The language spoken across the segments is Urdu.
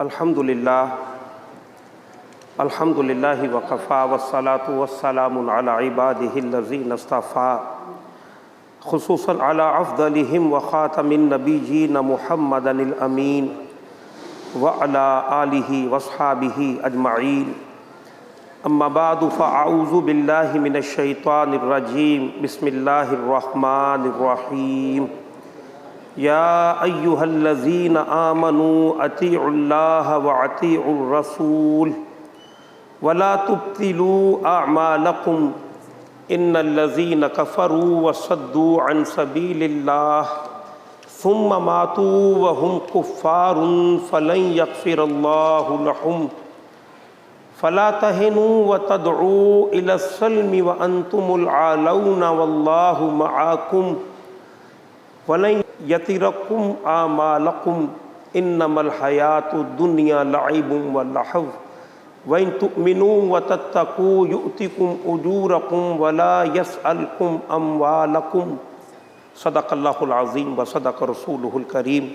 الحمدللہ وقفا والصلاة والسلام علی عبادہ الذین اصطفیٰ خصوصاً علی افضلہم وخاتم النبیین محمد الامین وعلی آلہ واصحابہ اجمعین اما بعد فاعوذ باللہ من الشیطان الرجیم بسم اللہ الرحمن الرحیم یا ایہا الذین آمنوا اطیعوا اللہ واطیعوا الرسول ولا تبطلوا اعمالکم ان الذین کفروا وصدوا عن سبیل اللہ ثم ماتوا وهم کفار فلن یغفر اللہ لهم فلا تهنوا وتدعوا الى السلم وانتم العالون واللہ معاکم ولن یترکم اعمالکم انما الحیاۃ الدنیا لعب ولہو وَإِن تُؤْمِنُوا وَتَتَّقُوا يُؤْتِكُمْ أُجُورَكُمْ وَلَا يَسْأَلْكُمْ أَمْوَالَكُمْ صدق اللہ العظیم وصدق رسولہ الکریم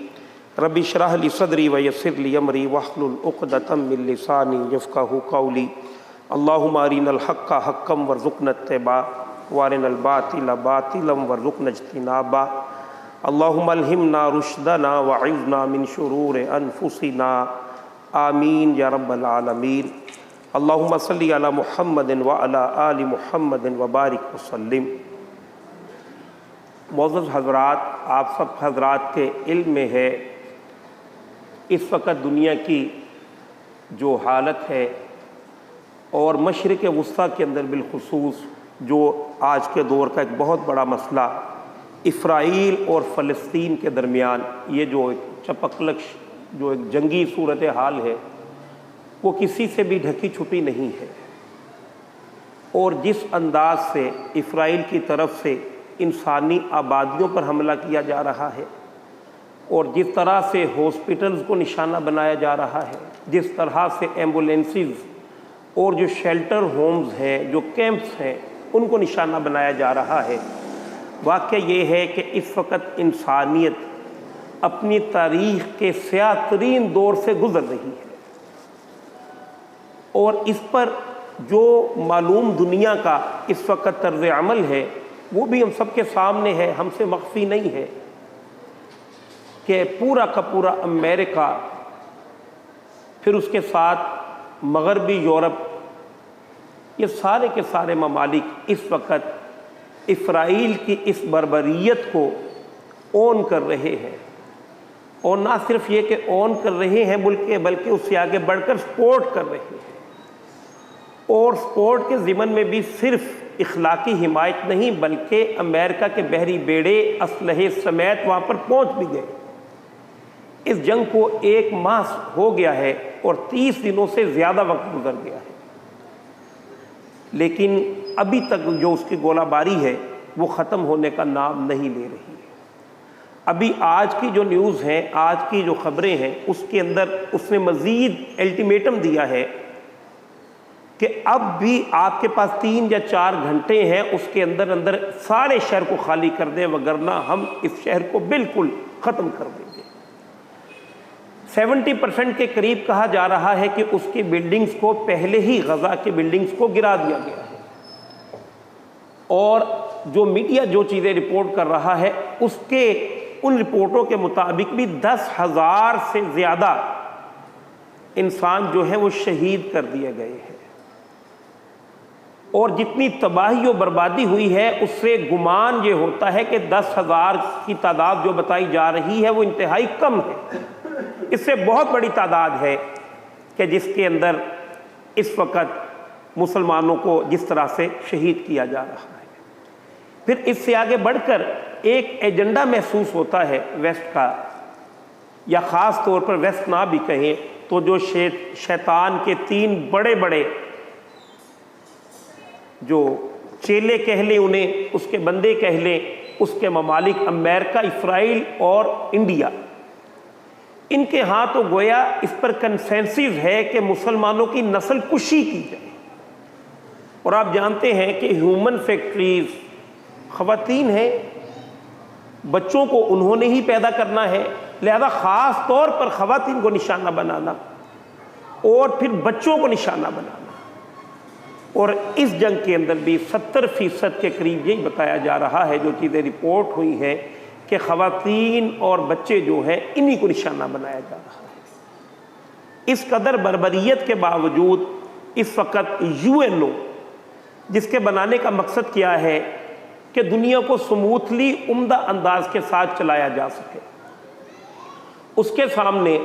رب اشرح لی صدری ویسر لی امری واحلل عقدۃ من لسانی یفقہوا قولی اللہم ارنا الحق حقا وارزقنا اتباعہ وارنا الباطل باطلا وارزقنا اجتنابہ اللہم الہمنا رشدنا وعذنا من شرور انفسنا آمین یا رب العالمین اللہم صلی علی محمد وعلی آل محمد وبارک وسلم۔ معزز حضرات، آپ سب حضرات کے علم میں ہے اس وقت دنیا کی جو حالت ہے اور مشرق وسطیٰ کے اندر بالخصوص جو آج کے دور کا ایک بہت بڑا مسئلہ اسرائیل اور فلسطین کے درمیان یہ جو چپکلش جو ایک جنگی صورتحال ہے وہ کسی سے بھی ڈھکی چھپی نہیں ہے، اور جس انداز سے اسرائیل کی طرف سے انسانی آبادیوں پر حملہ کیا جا رہا ہے اور جس طرح سے ہاسپٹلز کو نشانہ بنایا جا رہا ہے، جس طرح سے ایمبولینسز اور جو شیلٹر ہومز ہیں، جو کیمپس ہیں، ان کو نشانہ بنایا جا رہا ہے، واقعہ یہ ہے کہ اس وقت انسانیت اپنی تاریخ کے سیاہ ترین دور سے گزر رہی ہے، اور اس پر جو معلوم دنیا کا اس وقت طرز عمل ہے وہ بھی ہم سب کے سامنے ہے، ہم سے مخفی نہیں ہے کہ پورا کا پورا امریکہ، پھر اس کے ساتھ مغربی یورپ، یہ سارے کے سارے ممالک اس وقت اسرائیل کی اس بربریت کو اون کر رہے ہیں، اور نہ صرف یہ کہ اون کر رہے ہیں بلکہ اس سے آگے بڑھ کر سپورٹ کر رہے ہیں، اور سپورٹ کے ضمن میں بھی صرف اخلاقی حمایت نہیں بلکہ امریکہ کے بحری بیڑے اسلحے سمیت وہاں پر پہنچ بھی گئے۔ اس جنگ کو 1 ماہ ہو گیا ہے اور 30 دنوں سے زیادہ وقت گزر گیا ہے، لیکن ابھی تک جو اس کی گولہ باری ہے وہ ختم ہونے کا نام نہیں لے رہی ہے۔ ابھی آج کی جو نیوز ہیں، آج کی جو خبریں ہیں، اس کے اندر اس نے مزید الٹیمیٹم دیا ہے کہ اب بھی آپ کے پاس 3 یا 4 گھنٹے ہیں، اس کے اندر سارے شہر کو خالی کر دیں ورنہ ہم اس شہر کو بالکل ختم کر دیں گے۔ 70% کے قریب کہا جا رہا ہے کہ اس کی بلڈنگز کو پہلے ہی غزہ کی بلڈنگز کو گرا دیا گیا ہے، اور جو میڈیا جو چیزیں رپورٹ کر رہا ہے اس کے ان رپورٹوں کے مطابق بھی 10,000 سے زیادہ انسان جو ہیں وہ شہید کر دیے گئے ہیں، اور جتنی تباہی و بربادی ہوئی ہے اس سے گمان یہ ہوتا ہے کہ 10,000 کی تعداد جو بتائی جا رہی ہے وہ انتہائی کم ہے۔ اس سے بہت بڑی تعداد ہے کہ جس کے اندر اس وقت مسلمانوں کو جس طرح سے شہید کیا جا رہا ہے۔ پھر اس سے آگے بڑھ کر ایک ایجنڈا محسوس ہوتا ہے ویسٹ کا، یا خاص طور پر ویسٹ نہ بھی کہیں تو جو شیطان کے 3 بڑے بڑے جو چیلے کہہ لیں انہیں، اس کے بندے کہہ لیں، اس کے ممالک امریکہ، اسرائیل اور انڈیا، ان کے ہاں تو گویا اس پر کنسنسس ہے کہ مسلمانوں کی نسل کشی کی جائے، اور آپ جانتے ہیں کہ ہیومن فیکٹریز خواتین ہیں، بچوں کو انہوں نے ہی پیدا کرنا ہے، لہذا خاص طور پر خواتین کو نشانہ بنانا اور پھر بچوں کو نشانہ بنانا، اور اس جنگ کے اندر بھی 70% کے قریب یہی بتایا جا رہا ہے، جو چیزیں رپورٹ ہوئی ہیں کہ خواتین اور بچے جو ہیں انہی کو نشانہ بنایا جا رہا ہے۔ اس قدر بربریت کے باوجود اس وقت UN جس کے بنانے کا مقصد کیا ہے کہ دنیا کو سموتھلی عمدہ انداز کے ساتھ چلایا جا سکے، اس کے سامنے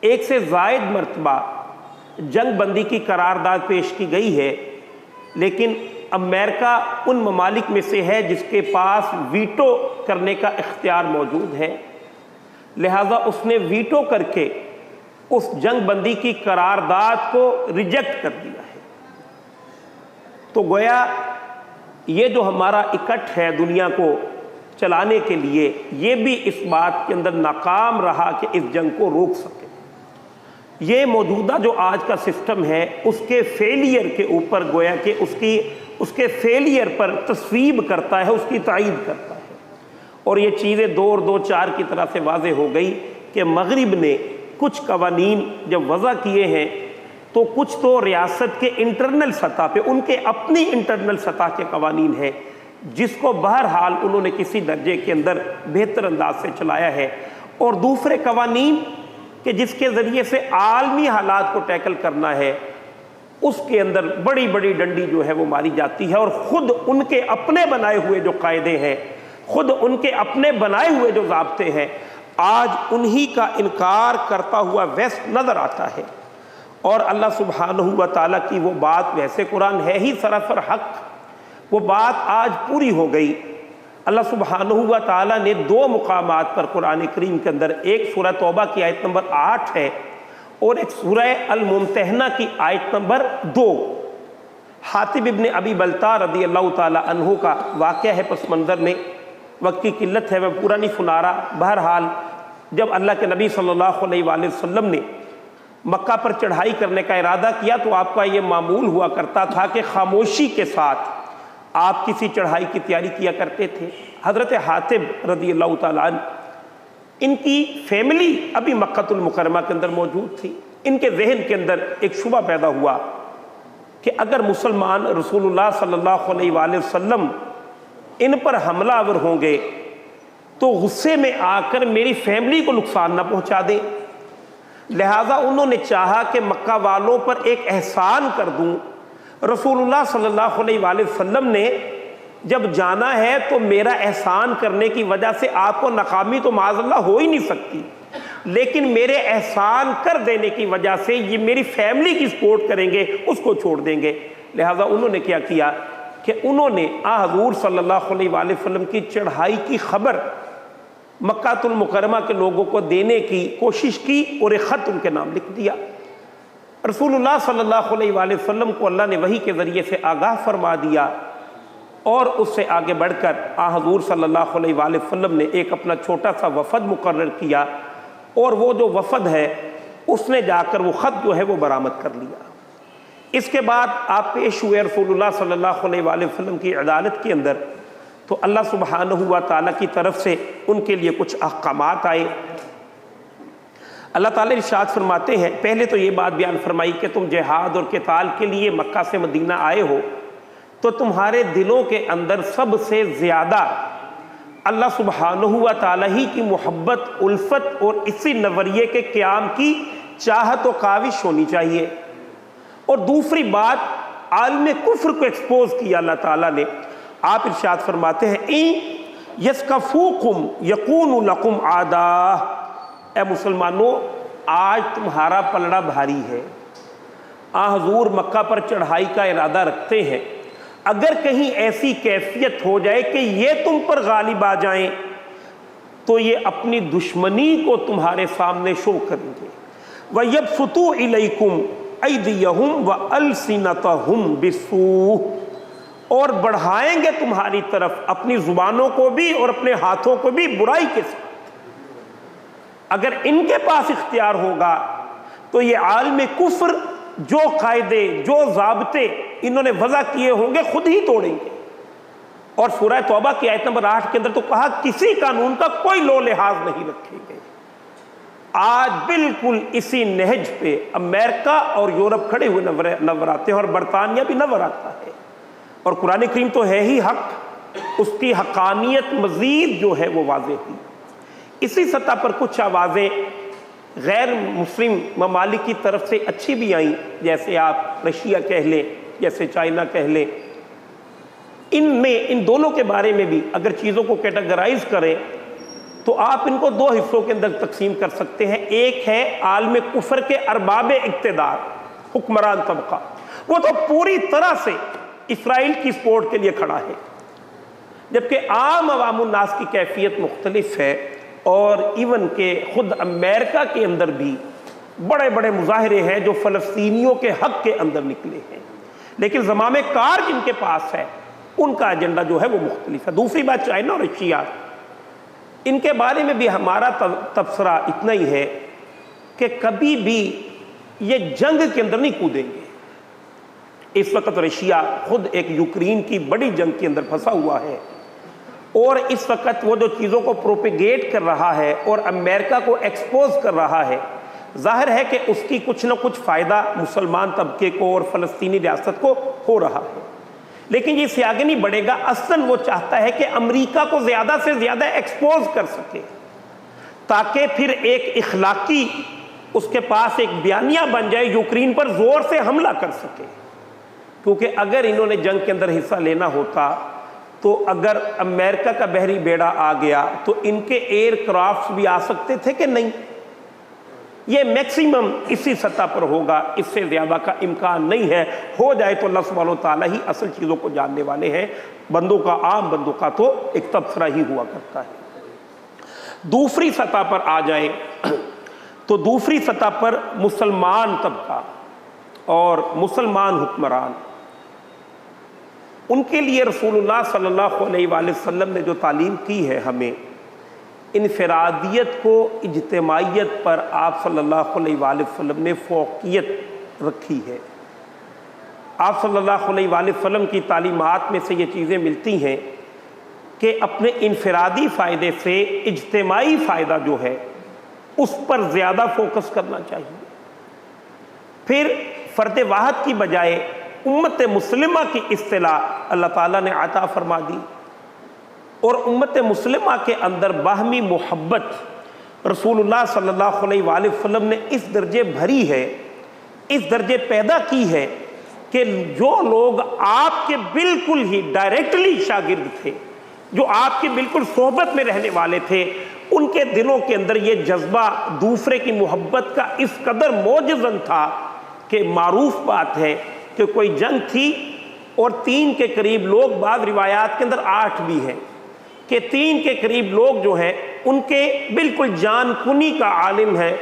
ایک سے زائد مرتبہ جنگ بندی کی قرارداد پیش کی گئی ہے، لیکن امریکہ ان ممالک میں سے ہے جس کے پاس ویٹو کرنے کا اختیار موجود ہے، لہذا اس نے ویٹو کر کے اس جنگ بندی کی قرارداد کو ریجیکٹ کر دیا ہے۔ تو گویا یہ جو ہمارا اکٹھ ہے دنیا کو چلانے کے لیے، یہ بھی اس بات کے اندر ناکام رہا کہ اس جنگ کو روک سکے۔ یہ موجودہ جو آج کا سسٹم ہے اس کے فیلئر کے اوپر گویا کہ اس کے فیلئر پر تصویب کرتا ہے، اس کی تائید کرتا ہے، اور یہ چیزیں 2 اور 2 4 کی طرح سے واضح ہو گئی کہ مغرب نے کچھ قوانین جب وضع کیے ہیں تو کچھ تو ریاست کے انٹرنل سطح پہ ان کے اپنی انٹرنل سطح کے قوانین ہیں جس کو بہرحال انہوں نے کسی درجے کے اندر بہتر انداز سے چلایا ہے، اور دوسرے قوانین کہ جس کے ذریعے سے عالمی حالات کو ٹیکل کرنا ہے اس کے اندر بڑی بڑی ڈنڈی جو ہے وہ ماری جاتی ہے، اور خود ان کے اپنے بنائے ہوئے جو قاعدے ہیں، خود ان کے اپنے بنائے ہوئے جو ضابطے ہیں، آج انہی کا انکار کرتا ہوا ویسٹ نظر آتا ہے۔ اور اللہ سبحانہ و تعالیٰ کی وہ بات، ویسے قرآن ہے ہی سراسر حق، وہ بات آج پوری ہو گئی۔ اللہ سبحانہ و تعالیٰ نے 2 مقامات پر قرآن کریم کے اندر، ایک سورہ توبہ کی آیت نمبر 8 ہے اور ایک سورہ الممتحنہ کی آیت نمبر 2، حاتب ابن ابی بلتع رضی اللہ تعالیٰ عنہ کا واقعہ ہے پس منظر میں، وقت کی قلت ہے میں پورا نہیں سنا رہا۔ بہرحال جب اللہ کے نبی صلی اللہ علیہ وآلہ وسلم نے مکہ پر چڑھائی کرنے کا ارادہ کیا تو آپ کا یہ معمول ہوا کرتا تھا کہ خاموشی کے ساتھ آپ کسی چڑھائی کی تیاری کیا کرتے تھے۔ حضرت حاتب رضی اللہ تعالیٰ عنہ، ان کی فیملی ابھی مکہ المکرمہ کے اندر موجود تھی، ان کے ذہن کے اندر ایک شبہ پیدا ہوا کہ اگر مسلمان رسول اللہ صلی اللہ علیہ وآلہ وسلم ان پر حملہ آور ہوں گے تو غصے میں آ کر میری فیملی کو نقصان نہ پہنچا دیں، لہٰذا انہوں نے چاہا کہ مکہ والوں پر ایک احسان کر دوں۔ رسول اللہ صلی اللہ علیہ وآلہ وسلم نے جب جانا ہے تو میرا احسان کرنے کی وجہ سے آپ کو ناکامی تو معاذ اللہ ہو ہی نہیں سکتی، لیکن میرے احسان کر دینے کی وجہ سے یہ میری فیملی کی سپورٹ کریں گے، اس کو چھوڑ دیں گے۔ لہٰذا انہوں نے کیا کیا کہ انہوں نے حضور صلی اللہ علیہ وآلہ وسلم کی چڑھائی کی خبر مکہ المکرمہ کے لوگوں کو دینے کی کوشش کی اور ایک خط ان کے نام لکھ دیا۔ رسول اللہ صلی اللہ علیہ وآلہ وسلم کو اللہ نے وحی کے ذریعے سے آگاہ فرما دیا، اور اس سے آگے بڑھ کر حضور صلی اللہ علیہ وآلہ وسلم نے ایک اپنا چھوٹا سا وفد مقرر کیا، اور وہ جو وفد ہے اس نے جا کر وہ خط جو ہے وہ برآمد کر لیا۔ اس کے بعد آپ پیش ہوئے رسول اللہ صلی اللہ علیہ وآلہ وسلم کی عدالت کے اندر، تو اللہ سبحانہ و تعالیٰ کی طرف سے ان کے لیے کچھ احکامات آئے۔ اللہ تعالیٰ ارشاد فرماتے ہیں، پہلے تو یہ بات بیان فرمائی کہ تم جہاد اور قتال کے لیے مکہ سے مدینہ آئے ہو تو تمہارے دلوں کے اندر سب سے زیادہ اللہ سبحانہ و تعالیٰ ہی کی محبت، الفت اور اسی نظریے کے قیام کی چاہت و کاوش ہونی چاہیے۔ اور دوسری بات، عالم کفر کو ایکسپوز کیا اللہ تعالیٰ نے۔ آپ ارشاد فرماتے ہیں اِن یسکفوکم یکون لکم عَدَاء، اے مسلمانوں آج تمہارا پلڑا بھاری ہے، حضور مکہ پر چڑھائی کا ارادہ رکھتے ہیں، اگر کہیں ایسی کیفیت ہو جائے کہ یہ تم پر غالب آ جائیں تو یہ اپنی دشمنی کو تمہارے سامنے شو کریں گے۔ وَيَبْسُطُوا إِلَيْكُمْ أَيْدِيَهُمْ وَأَلْسِنَتَهُمْ بِالسُّوءِ، اور بڑھائیں گے تمہاری طرف اپنی زبانوں کو بھی اور اپنے ہاتھوں کو بھی برائی کے ساتھ۔ اگر ان کے پاس اختیار ہوگا تو یہ عالم کفر جو قاعدے، جو ضابطے انہوں نے وضع کیے ہوں گے خود ہی توڑیں گے۔ اور سورہ توبہ کی آیت نمبر 8 کے اندر تو کہا کسی قانون کا کوئی لو لحاظ نہیں رکھیں گے۔ آج بالکل اسی نہج پہ امریکہ اور یورپ کھڑے ہوئے نظر آتے ہیں، اور برطانیہ بھی نظر آتا ہے، اور قرآن کریم تو ہے ہی حق، اس کی حقانیت مزید جو ہے وہ واضح ہوئی۔ اسی سطح پر کچھ آوازیں غیر مسلم ممالک کی طرف سے اچھی بھی آئیں، جیسے آپ رشیا کہہ لیں، جیسے چائنا کہہ لیں۔ ان دونوں کے بارے میں بھی اگر چیزوں کو کیٹیگرائز کریں تو آپ ان کو دو حصوں کے اندر تقسیم کر سکتے ہیں۔ ایک ہے عالم کفر کے ارباب اقتدار، حکمران طبقہ، وہ تو پوری طرح سے اسرائیل کی سپورٹ کے لیے کھڑا ہے، جبکہ عام عوام الناس کی کیفیت مختلف ہے، اور ایون کہ خود امریکہ کے اندر بھی بڑے بڑے مظاہرے ہیں جو فلسطینیوں کے حق کے اندر نکلے ہیں، لیکن زمام کار جن کے پاس ہے ان کا ایجنڈا جو ہے وہ مختلف ہے۔ دوسری بات چائنا اور رشیا، ان کے بارے میں بھی ہمارا تبصرہ اتنا ہی ہے کہ کبھی بھی یہ جنگ کے اندر نہیں کودیں گے۔ اس وقت رشیا خود ایک یوکرین کی بڑی جنگ کے اندر پھنسا ہوا ہے، اور اس وقت وہ جو چیزوں کو پروپیگیٹ کر رہا ہے اور امریکہ کو ایکسپوز کر رہا ہے، ظاہر ہے کہ اس کی کچھ نہ کچھ فائدہ مسلمان طبقے کو اور فلسطینی ریاست کو ہو رہا ہے، لیکن یہ اس سے آگے نہیں بڑھے گا۔ اصلاً وہ چاہتا ہے کہ امریکہ کو زیادہ سے زیادہ ایکسپوز کر سکے، تاکہ پھر ایک اخلاقی اس کے پاس ایک بیانیہ بن جائے، یوکرین پر زور سے حملہ کر سکے، کیونکہ اگر انہوں نے جنگ کے اندر حصہ لینا ہوتا تو اگر امریکہ کا بحری بیڑا آ گیا تو ان کے ایئر کرافٹس بھی آ سکتے تھے کہ نہیں۔ یہ میکسیمم اسی سطح پر ہوگا، اس سے زیادہ کا امکان نہیں ہے۔ ہو جائے تو اللہ سبحانہ وتعالیٰ ہی اصل چیزوں کو جاننے والے ہیں، بندوں کا، عام بندوں کا تو ایک تبصرہ ہی ہوا کرتا ہے۔ دوسری سطح پر آ جائیں تو دوسری سطح پر مسلمان طبقہ اور مسلمان حکمران، ان کے لیے رسول اللہ صلی اللہ علیہ وآلہ وسلم نے جو تعلیم کی ہے ہمیں، انفرادیت کو اجتماعیت پر آپ صلی اللہ علیہ وآلہ وسلم نے فوقیت رکھی ہے۔ آپ صلی اللہ علیہ وآلہ وسلم کی تعلیمات میں سے یہ چیزیں ملتی ہیں کہ اپنے انفرادی فائدے سے اجتماعی فائدہ جو ہے اس پر زیادہ فوکس کرنا چاہیے۔ پھر فرد واحد کی بجائے امت مسلمہ کی اصطلاح اللہ تعالیٰ نے عطا فرما دی، اور امت مسلمہ کے اندر باہمی محبت رسول اللہ صلی اللہ علیہ وآلہ وسلم نے اس درجے بھری ہے، اس درجے پیدا کی ہے کہ جو لوگ آپ کے بالکل ہی ڈائریکٹلی شاگرد تھے، جو آپ کی بالکل صحبت میں رہنے والے تھے، ان کے دلوں کے اندر یہ جذبہ دوسرے کی محبت کا اس قدر موجزن تھا کہ معروف بات ہے کہ کوئی جنگ تھی اور 3 کے قریب لوگ، بعض روایات کے اندر 8 بھی ہیں، کہ 3 کے قریب لوگ جو ہیں ان کے بالکل جان کنی کا عالم ہے،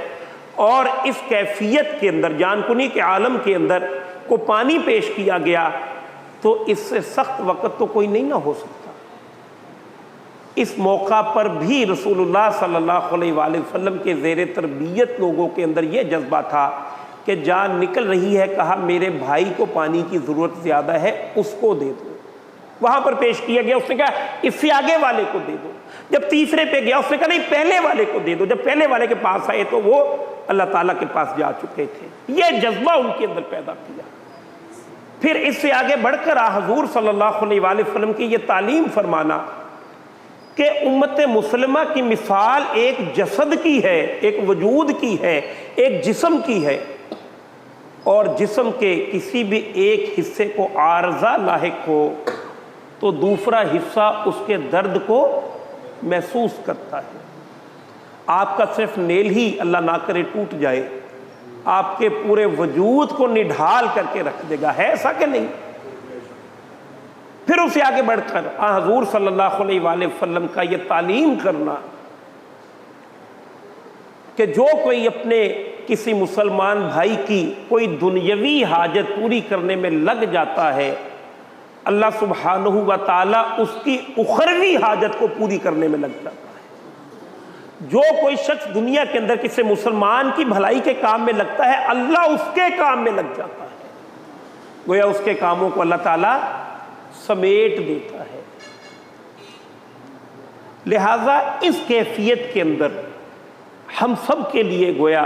اور اس کیفیت کے اندر، جان کنی کے عالم کے اندر کو پانی پیش کیا گیا تو اس سے سخت وقت تو کوئی نہیں نہ ہو سکتا۔ اس موقع پر بھی رسول اللہ صلی اللہ علیہ وآلہ وسلم کے زیر تربیت لوگوں کے اندر یہ جذبہ تھا کہ جان نکل رہی ہے، کہا میرے بھائی کو پانی کی ضرورت زیادہ ہے، اس کو دے دو۔ وہاں پر پیش کیا گیا، اس نے کہا اس سے آگے والے کو دے دو۔ جب تیسرے پہ گیا اس نے کہا نہیں پہلے والے کو دے دو۔ جب پہلے والے کے پاس آئے تو وہ اللہ تعالیٰ کے پاس جا چکے تھے۔ یہ جذبہ ان کے اندر پیدا کیا۔ پھر اس سے آگے بڑھ کر حضور صلی اللہ علیہ وآلہ وسلم کی یہ تعلیم فرمانا کہ امت مسلمہ کی مثال ایک جسد کی ہے، ایک وجود کی ہے، ایک جسم کی ہے، اور جسم کے کسی بھی ایک حصے کو عارضہ لاحق ہو تو دوسرا حصہ اس کے درد کو محسوس کرتا ہے۔ آپ کا صرف نیل ہی اللہ نہ کرے ٹوٹ جائے، آپ کے پورے وجود کو نڈھال کر کے رکھ دے گا، ہے ایسا کہ نہیں؟ پھر اسے آگے بڑھ کر حضور صلی اللہ علیہ وآلہ وسلم کا یہ تعلیم کرنا کہ جو کوئی اپنے کسی مسلمان بھائی کی کوئی دنیاوی حاجت پوری کرنے میں لگ جاتا ہے، اللہ سبحانہ و تعالیٰ اس کی اخروی حاجت کو پوری کرنے میں لگ جاتا ہے۔ جو کوئی شخص دنیا کے اندر کسی مسلمان کی بھلائی کے کام میں لگتا ہے، اللہ اس کے کام میں لگ جاتا ہے، گویا اس کے کاموں کو اللہ تعالیٰ سمیٹ دیتا ہے۔ لہذا اس کیفیت کے اندر ہم سب کے لیے گویا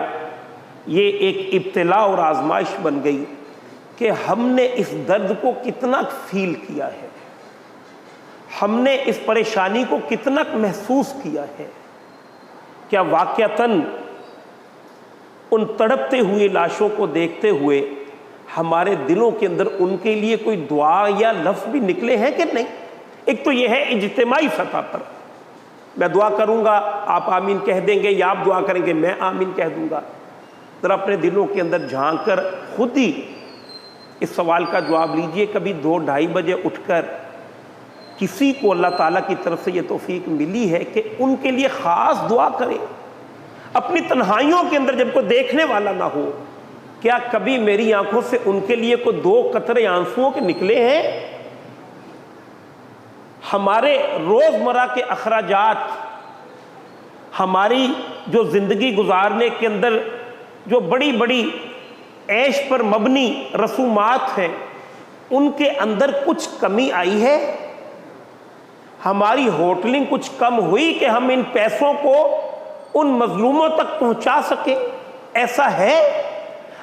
یہ ایک ابتلا اور آزمائش بن گئی کہ ہم نے اس درد کو کتنا فیل کیا ہے، ہم نے اس پریشانی کو کتنا محسوس کیا ہے۔ کیا واقعتاً ان تڑپتے ہوئے لاشوں کو دیکھتے ہوئے ہمارے دلوں کے اندر ان کے لیے کوئی دعا یا لفظ بھی نکلے ہیں کہ نہیں؟ ایک تو یہ ہے اجتماعی سطح پر، میں دعا کروں گا آپ آمین کہہ دیں گے، یا آپ دعا کریں گے میں آمین کہہ دوں گا۔ ذرا اپنے دلوں کے اندر جھانک کر خود ہی اس سوال کا جواب لیجئے، کبھی 2-2:30 بجے اٹھ کر کسی کو اللہ تعالیٰ کی طرف سے یہ توفیق ملی ہے کہ ان کے لیے خاص دعا کرے اپنی تنہائیوں کے اندر جب کوئی دیکھنے والا نہ ہو؟ کیا کبھی میری آنکھوں سے ان کے لیے کوئی 2 قطرے آنسوؤں کے نکلے ہیں؟ ہمارے روزمرہ کے اخراجات، ہماری جو زندگی گزارنے کے اندر جو بڑی بڑی عیش پر مبنی رسومات ہیں، ان کے اندر کچھ کمی آئی ہے؟ ہماری ہوٹلنگ کچھ کم ہوئی کہ ہم ان پیسوں کو ان مظلوموں تک پہنچا سکیں؟ ایسا ہے؟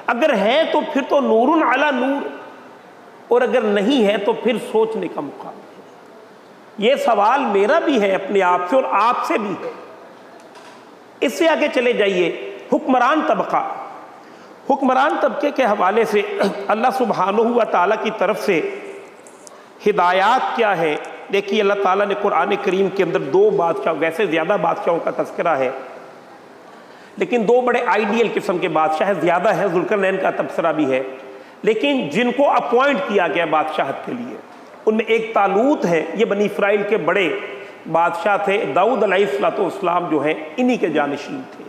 اگر ہے تو پھر تو نور علی نور، اور اگر نہیں ہے تو پھر سوچنے کا مقام ہے۔ یہ سوال میرا بھی ہے اپنے آپ سے اور آپ سے بھی ہے۔ اس سے آگے چلے جائیے، حکمران طبقہ، حکمران طبقے کے حوالے سے اللہ سبحانہ و تعالیٰ کی طرف سے ہدایات کیا ہے؟ دیکھیے اللہ تعالیٰ نے قرآن کریم کے اندر 2 بادشاہ، ویسے زیادہ بادشاہوں کا تذکرہ ہے لیکن 2 بڑے آئیڈیل قسم کے بادشاہ زیادہ ہیں، ذوالقرنین کا تبصرہ بھی ہے، لیکن جن کو اپوائنٹ کیا گیا بادشاہت کے لیے، ان میں ایک طالوت ہے، یہ بنی اسرائیل کے بڑے بادشاہ تھے، داؤد علیہ السلام جو ہیں انہی کے جانشین تھے۔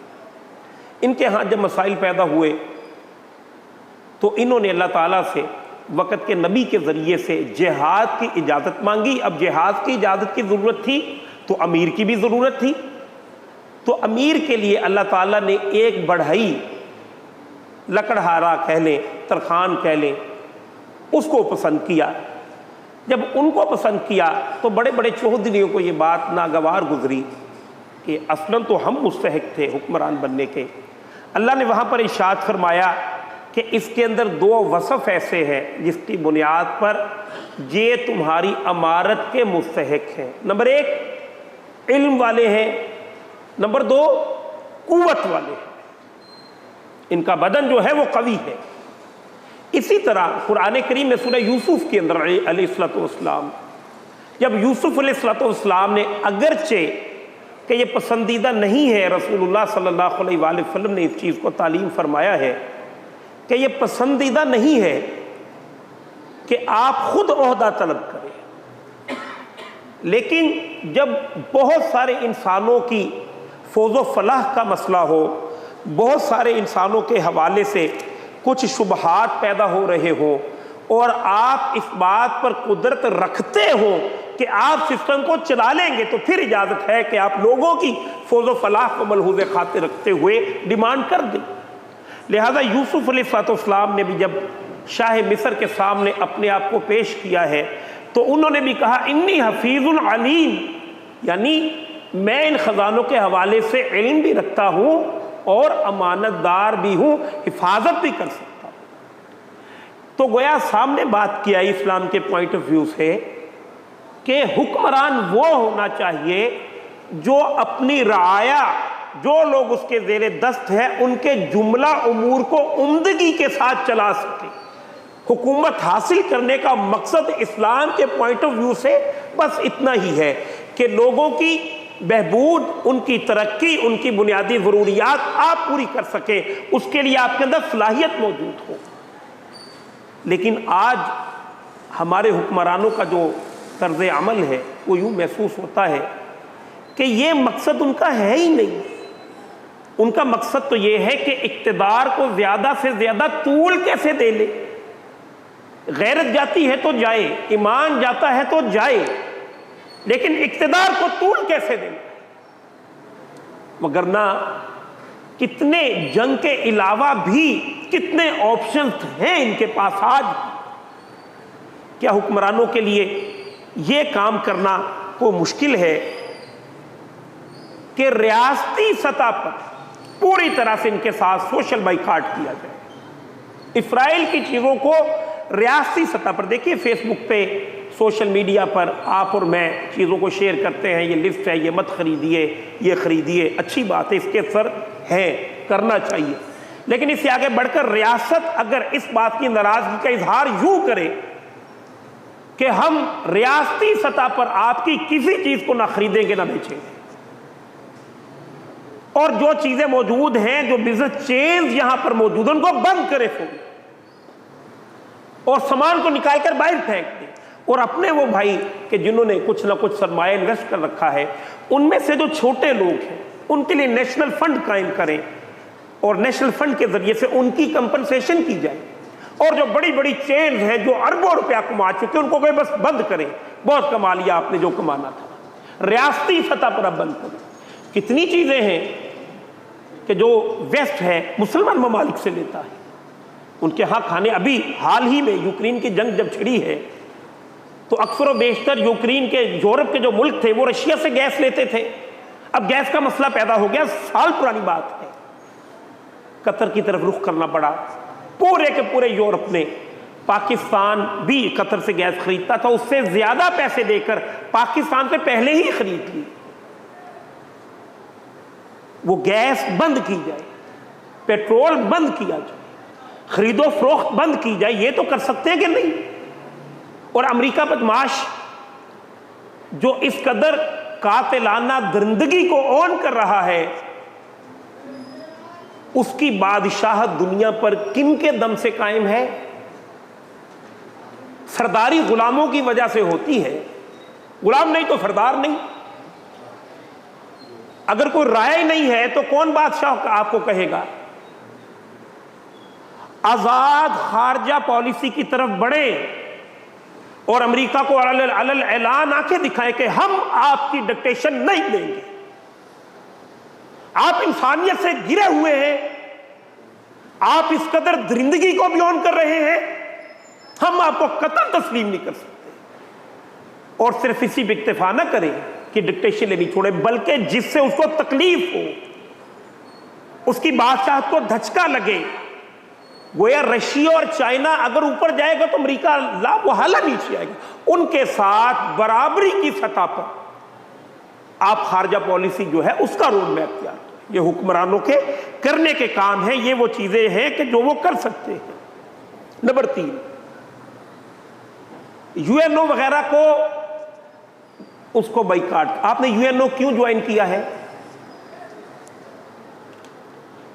ان کے ہاں جب مسائل پیدا ہوئے تو انہوں نے اللہ تعالیٰ سے وقت کے نبی کے ذریعے سے جہاد کی اجازت مانگی۔ اب جہاد کی اجازت کی ضرورت تھی تو امیر کی بھی ضرورت تھی، تو امیر کے لیے اللہ تعالیٰ نے ایک بڑھئی، لکڑہارا کہہ لیں، ترخان کہہ لیں، اس کو پسند کیا۔ جب ان کو پسند کیا تو بڑے بڑے چودھریوں کو یہ بات ناگوار گزری کہ اصلاً تو ہم مستحق تھے حکمران بننے کے۔ اللہ نے وہاں پر ارشاد فرمایا کہ اس کے اندر 2 وصف ایسے ہیں جس کی بنیاد پر یہ تمہاری امارت کے مستحق ہیں۔ نمبر 1 علم والے ہیں، نمبر 2 قوت والے ہیں، ان کا بدن جو ہے وہ قوی ہے۔ اسی طرح قرآن کریم میں سورہ یوسف کے اندر علیہ السلام، جب یوسف علیہ السلام نے اگرچہ کہ یہ پسندیدہ نہیں ہے، رسول اللہ صلی اللہ علیہ وآلہ وسلم نے اس چیز کو تعلیم فرمایا ہے کہ یہ پسندیدہ نہیں ہے کہ آپ خود عہدہ طلب کریں، لیکن جب بہت سارے انسانوں کی فوز و فلاح کا مسئلہ ہو، بہت سارے انسانوں کے حوالے سے کچھ شبہات پیدا ہو رہے ہوں، اور آپ اس بات پر قدرت رکھتے ہو کہ آپ سسٹم کو چلا لیں گے، تو پھر اجازت ہے کہ آپ لوگوں کی فوز و فلاح کو ملحوظ خاطر رکھتے ہوئے ڈیمانڈ کر دیں۔ لہذا یوسف علیہ السلام نے بھی جب شاہ مصر کے سامنے اپنے آپ کو پیش کیا ہے تو انہوں نے بھی کہا انی حفیظ علیم، یعنی میں ان خزانوں کے حوالے سے علم بھی رکھتا ہوں اور امانت دار بھی ہوں، حفاظت بھی کر سکتا ہوں۔ تو گویا سامنے بات کیا اسلام کے پوائنٹ آف ویو سے کہ حکمران وہ ہونا چاہیے جو اپنی رعایا، جو لوگ اس کے زیر دست ہیں، ان کے جملہ امور کو عمدگی کے ساتھ چلا سکے۔ حکومت حاصل کرنے کا مقصد اسلام کے پوائنٹ آف ویو سے بس اتنا ہی ہے کہ لوگوں کی بہبود، ان کی ترقی، ان کی بنیادی ضروریات آپ پوری کر سکیں، اس کے لیے آپ کے اندر صلاحیت موجود ہو۔ لیکن آج ہمارے حکمرانوں کا جو طرز عمل ہے وہ یوں محسوس ہوتا ہے کہ یہ مقصد ان کا ہے ہی نہیں۔ ان کا مقصد تو یہ ہے کہ اقتدار کو زیادہ سے زیادہ طول کیسے دے لے۔ غیرت جاتی ہے تو جائے، ایمان جاتا ہے تو جائے، لیکن اقتدار کو طول کیسے دے لے۔ وگرنہ کتنے جنگ کے علاوہ بھی کتنے آپشنز ہیں ان کے پاس آج۔ کیا حکمرانوں کے لیے یہ کام کرنا کوئی مشکل ہے کہ ریاستی سطح پر پوری طرح سے ان کے ساتھ سوشل بائیکاٹ کیا جائے۔ اسرائیل کی چیزوں کو ریاستی سطح پر دیکھیے، فیس بک پہ، سوشل میڈیا پر آپ اور میں چیزوں کو شیئر کرتے ہیں، یہ لسٹ ہے، یہ مت خریدیے، یہ خریدیے، اچھی بات ہے، اس کے اثر ہے، کرنا چاہیے، لیکن اس سے آگے بڑھ کر ریاست اگر اس بات کی ناراضگی کا اظہار یوں کرے کہ ہم ریاستی سطح پر آپ کی کسی چیز کو نہ خریدیں گے نہ بیچیں گے، اور جو چیزیں موجود ہیں، جو بزنس چینز یہاں پر موجود ہیں، ان کو بند کرے فوری، اور سامان کو نکال کر باہر پھینک دیں، اور اپنے وہ بھائی کہ جنہوں نے کچھ نہ کچھ سرمایہ انویسٹ کر رکھا ہے، ان میں سے جو چھوٹے لوگ ہیں ان کے لیے نیشنل فنڈ قائم کریں، اور نیشنل فنڈ کے ذریعے سے ان کی کمپنسیشن کی جائے، اور جو بڑی بڑی چینز ہیں جو اربوں روپیہ کما چکے ان کو بس بند کریں، بہت کما لیا آپ نے جو کمانا تھا، ریاستی سطح پر اب بند کریں۔ کتنی چیزیں ہیں کہ جو ویسٹ ہے مسلمان ممالک سے لیتا ہے، ان کے ہاں کھانے، ابھی حال ہی میں یوکرین کی جنگ جب چھڑی ہے تو اکثر و بیشتر یوکرین کے، یورپ کے جو ملک تھے وہ رشیا سے گیس لیتے تھے، اب گیس کا مسئلہ پیدا ہو گیا، سال پرانی بات ہے، قطر کی طرف رخ کرنا پڑا، پورے کے پورے یورپ نے، پاکستان بھی قطر سے گیس خریدتا تھا، اس سے زیادہ پیسے دے کر پاکستان سے پہلے ہی خرید لی، وہ گیس بند کی جائے، پیٹرول بند کیا جائے، خرید و فروخت بند کی جائے، یہ تو کر سکتے ہیں کہ نہیں؟ اور امریکہ بدماش جو اس قدر قاتلانہ درندگی کو اون کر رہا ہے، اس کی بادشاہت دنیا پر کن کے دم سے قائم ہے؟ سرداری غلاموں کی وجہ سے ہوتی ہے، غلام نہیں تو سردار نہیں، اگر کوئی رائے نہیں ہے تو کون بادشاہ آپ کو کہے گا؟ آزاد خارجہ پالیسی کی طرف بڑھیں اور امریکہ کو علل اعلان آنکھیں دکھائیں کہ ہم آپ کی ڈکٹیشن نہیں لیں گے، آپ انسانیت سے گرے ہوئے ہیں، آپ اس قدر درندگی کو بھی اون کر رہے ہیں، ہم آپ کو قطعا تسلیم نہیں کر سکتے، اور صرف اسی پہ اکتفا نہ کریں کہ ڈکٹیشن لینی چھوڑے، بلکہ جس سے اس کو تکلیف ہو، اس کی بادشاہت کو دھچکا لگے، گویا رشیا اور چائنا اگر اوپر جائے گا تو امریکہ لا محالہ نیچے آئے گا، ان کے ساتھ برابری کی سطح پر آپ خارجہ پالیسی جو ہے اس کا روڈ میپ تیار کریں، یہ حکمرانوں کے کرنے کے کام ہیں، یہ وہ چیزیں ہیں کہ جو وہ کر سکتے ہیں۔ نمبر 3، یو این او وغیرہ کو، اس کو بائیکاٹ، آپ نے یو این او کیوں جوائن کیا ہے؟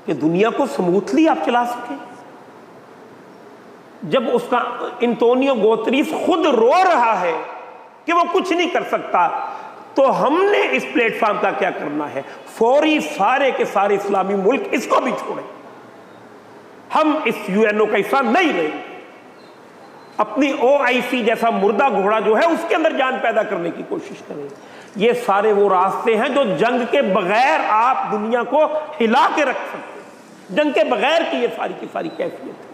کہ دنیا کو سموتھلی آپ چلا سکیں۔ جب اس کا انتونیو گوتریس خود رو رہا ہے کہ وہ کچھ نہیں کر سکتا، تو ہم نے اس پلیٹ فارم کا کیا کرنا ہے؟ فوری سارے کے سارے اسلامی ملک اس کو بھی چھوڑیں، ہم اس یو این او کا حصہ نہیں رہیں گے، اپنی او آئی سی جیسا مردہ گھوڑا جو ہے اس کے اندر جان پیدا کرنے کی کوشش کریں۔ یہ سارے وہ راستے ہیں جو جنگ کے بغیر آپ دنیا کو ہلا کے رکھ سکتے ہیں، جنگ کے بغیر کی یہ ساری کی ساری کیفیت ہے۔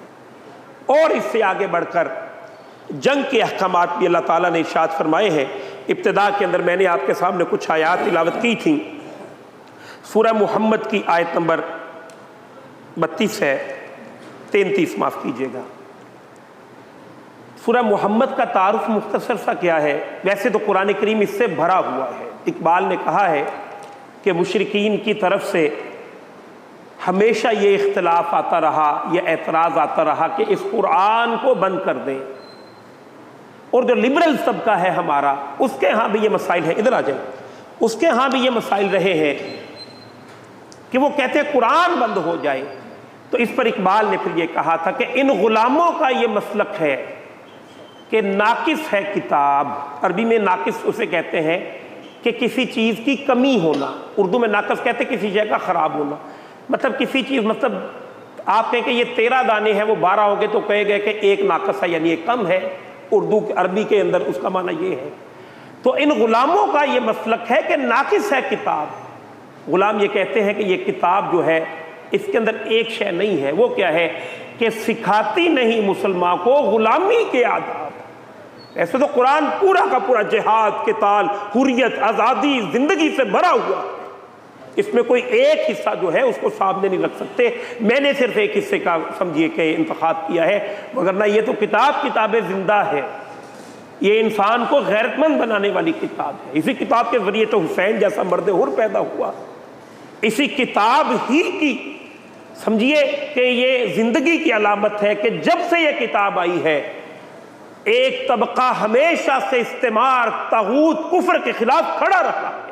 اور اس سے آگے بڑھ کر جنگ کے احکامات بھی اللہ تعالیٰ نے ارشاد فرمائے ہیں۔ ابتدا کے اندر میں نے آپ کے سامنے کچھ آیات تلاوت کی تھیں، سورہ محمد کی آیت نمبر 32 ہے، 33 معاف کیجیے گا۔ سورہ محمد کا تعارف مختصر سا کیا ہے؟ ویسے تو قرآن کریم اس سے بھرا ہوا ہے، اقبال نے کہا ہے کہ مشرکین کی طرف سے ہمیشہ یہ اختلاف آتا رہا، یہ اعتراض آتا رہا کہ اس قرآن کو بند کر دیں، اور جو لبرل طبقہ ہے ہمارا، اس کے ہاں بھی یہ مسائل ہیں، ادھر آ جائیں، اس کے ہاں بھی یہ مسائل رہے ہیں کہ وہ کہتے ہیں قرآن بند ہو جائے۔ تو اس پر اقبال نے پھر یہ کہا تھا کہ ان غلاموں کا یہ مسلک ہے کہ ناقص ہے کتاب، عربی میں ناقص اسے کہتے ہیں کہ کسی چیز کی کمی ہونا، اردو میں ناقص کہتے ہیں کسی شے کا خراب ہونا، مطلب کسی چیز، مطلب آپ کہیں کہ یہ 13 دانے ہیں وہ 12 ہو گئے تو کہے گئے کہ ایک ناقص ہے، یعنی ایک کم ہے، اردو عربی کے اندر اس کا معنی یہ ہے۔ تو ان غلاموں کا یہ مسلک ہے کہ ناقص ہے کتاب، غلام یہ کہتے ہیں کہ یہ کتاب جو ہے اس کے اندر ایک شے نہیں ہے، وہ کیا ہے کہ سکھاتی نہیں مسلمان کو غلامی کے آداب۔ ایسے تو قرآن پورا کا پورا جہاد، قتال، حریت، آزادی، زندگی سے بھرا ہوا ہے، اس میں کوئی ایک حصہ جو ہے اس کو سامنے نہیں رکھ سکتے. میں نے صرف ایک حصے کا سمجھیے کہ انتخاب کیا ہے، وگرنہ یہ تو کتاب زندہ ہے. یہ انسان کو غیرت مند بنانے والی کتاب ہے. اسی کتاب کے ذریعے تو حسین جیسا مرد حر پیدا ہوا. اسی کتاب ہی کی سمجھیے کہ یہ زندگی کی علامت ہے کہ جب سے یہ کتاب آئی ہے ایک طبقہ ہمیشہ سے استعمار، طاغوت، کفر کے خلاف کھڑا رہا ہے.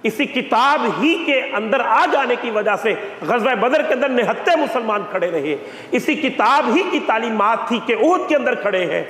اسی کتاب ہی کے اندر آ جانے کی وجہ سے غزوہ بدر کے اندر نہتے مسلمان کھڑے رہے. اسی کتاب ہی کی تعلیمات تھی کہ احد کے اندر کھڑے ہیں.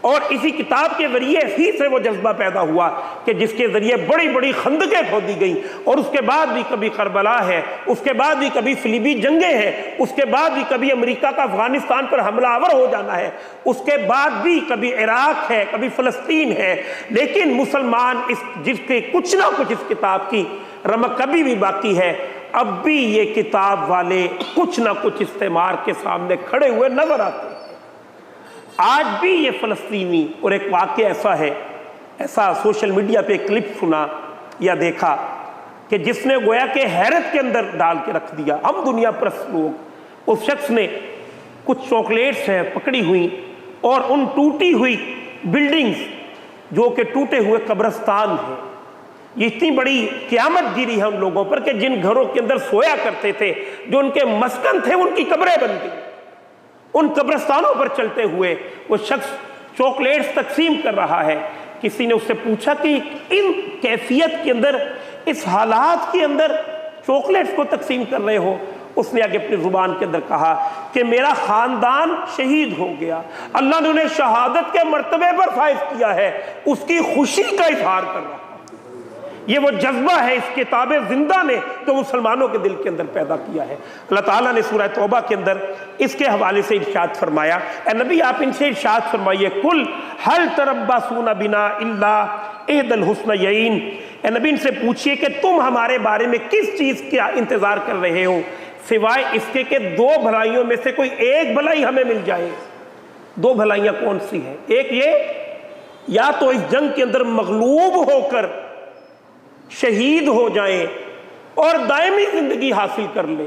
اور اسی کتاب کے ذریعے ہی سے وہ جذبہ پیدا ہوا کہ جس کے ذریعے بڑی بڑی خندقیں کھودی گئیں، اور اس کے بعد بھی کبھی کربلا ہے، اس کے بعد بھی کبھی صلیبی جنگیں ہیں، اس کے بعد بھی کبھی امریکہ کا افغانستان پر حملہ آور ہو جانا ہے، اس کے بعد بھی کبھی عراق ہے، کبھی فلسطین ہے. لیکن مسلمان جس کے کچھ نہ کچھ اس کتاب کی رمق کبھی بھی باقی ہے. اب بھی یہ کتاب والے کچھ نہ کچھ استعمار کے سامنے کھڑے ہوئے نظر آتے ہیں. آج بھی یہ فلسطینی، اور ایک واقعہ ایسا سوشل میڈیا پہ کلپ سنا یا دیکھا کہ جس نے گویا کہ حیرت کے اندر ڈال کے رکھ دیا. ہم دنیا پرست لوگ، اس شخص نے کچھ چاکلیٹس ہیں پکڑی ہوئی اور ان ٹوٹی ہوئی بلڈنگز جو کہ ٹوٹے ہوئے قبرستان ہیں، یہ اتنی بڑی قیامت گیری ہے ان لوگوں پر کہ جن گھروں کے اندر سویا کرتے تھے، جو ان کے مسکن تھے، ان کی قبریں بن گئی. ان قبرستانوں پر چلتے ہوئے وہ شخص چاکلیٹس تقسیم کر رہا ہے. کسی نے اس سے پوچھا کہ ان کیفیت کے اندر، اس حالات کے اندر چاکلیٹس کو تقسیم کر رہے ہو؟ اس نے آگے اپنی زبان کے اندر کہا کہ میرا خاندان شہید ہو گیا، اللہ نے انہیں شہادت کے مرتبے پر فائز کیا ہے، اس کی خوشی کا اظہار کر رہا. یہ وہ جذبہ ہے اس کتاب زندہ نے جو مسلمانوں کے دل کے اندر پیدا کیا ہے. اللہ تعالیٰ نے سورہ توبہ کے اندر اس کے حوالے سے ارشاد فرمایا، اے نبی آپ ان سے ارشاد فرمائیے، قل هل تربصون بنا الا احدى الحسنيين. اے نبی ان سے پوچھئے کہ تم ہمارے بارے میں کس چیز کا انتظار کر رہے ہو سوائے اس کے کہ دو بھلائیوں میں سے کوئی ایک بھلائی ہمیں مل جائے. دو بھلائیاں کون سی ہیں؟ ایک یہ، یا تو اس جنگ کے اندر مغلوب ہو کر شہید ہو جائیں اور دائمی زندگی حاصل کر لیں،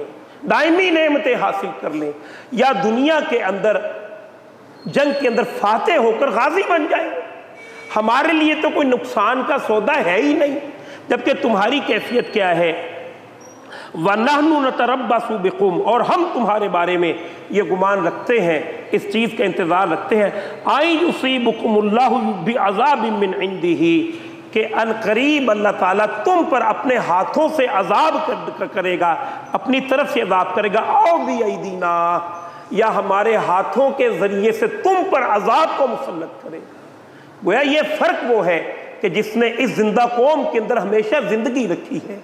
دائمی نعمتیں حاصل کر لیں، یا دنیا کے اندر جنگ کے اندر فاتح ہو کر غازی بن جائیں. ہمارے لیے تو کوئی نقصان کا سودا ہے ہی نہیں، جبکہ تمہاری کیفیت کیا ہے؟ وَنَحْنُ نَتَرَبَّصُ بِكُمْ، اور ہم تمہارے بارے میں یہ گمان رکھتے ہیں، اس چیز کا انتظار رکھتے ہیں، آئیں یُصِیبُکُمُ اللَّهُ بِعَذَابٍ مِّنْ عِنْدِهِ، کہ ان قریب اللہ تعالیٰ تم پر اپنے ہاتھوں سے عذاب کرے گا، اپنی طرف سے عذاب کرے گا، او بِأَیْدِینَا، یا ہمارے ہاتھوں کے ذریعے سے تم پر عذاب کو مسلط کرے گا. گویا یہ فرق وہ ہے کہ جس نے اس زندہ قوم کے اندر ہمیشہ زندگی رکھی ہے.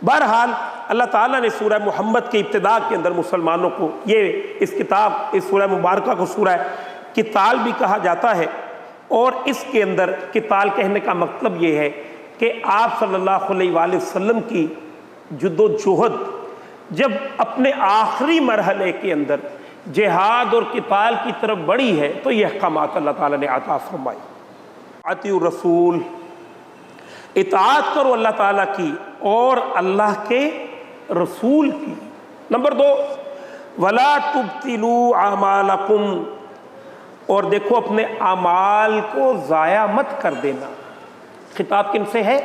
بہرحال اللہ تعالیٰ نے سورہ محمد کے ابتداء کے اندر مسلمانوں کو، یہ اس کتاب، اس سورہ مبارکہ کو سورہ قتال بھی کہا جاتا ہے، اور اس کے اندر قتال کہنے کا مطلب یہ ہے کہ آپ صلی اللہ علیہ وآلہ وسلم کی جد و جہد جب اپنے آخری مرحلے کے اندر جہاد اور قتال کی طرف بڑھی ہے تو یہ احکامات اللہ تعالیٰ نے عطا فرمائی. اطیعوا الرسول، اطاعت کرو اللہ تعالیٰ کی اور اللہ کے رسول کی. نمبر 2، وَلَا تُبْطِلُوا أَعْمَالَكُمْ، اور دیکھو اپنے اعمال کو ضائع مت کر دینا. خطاب کن سے ہے؟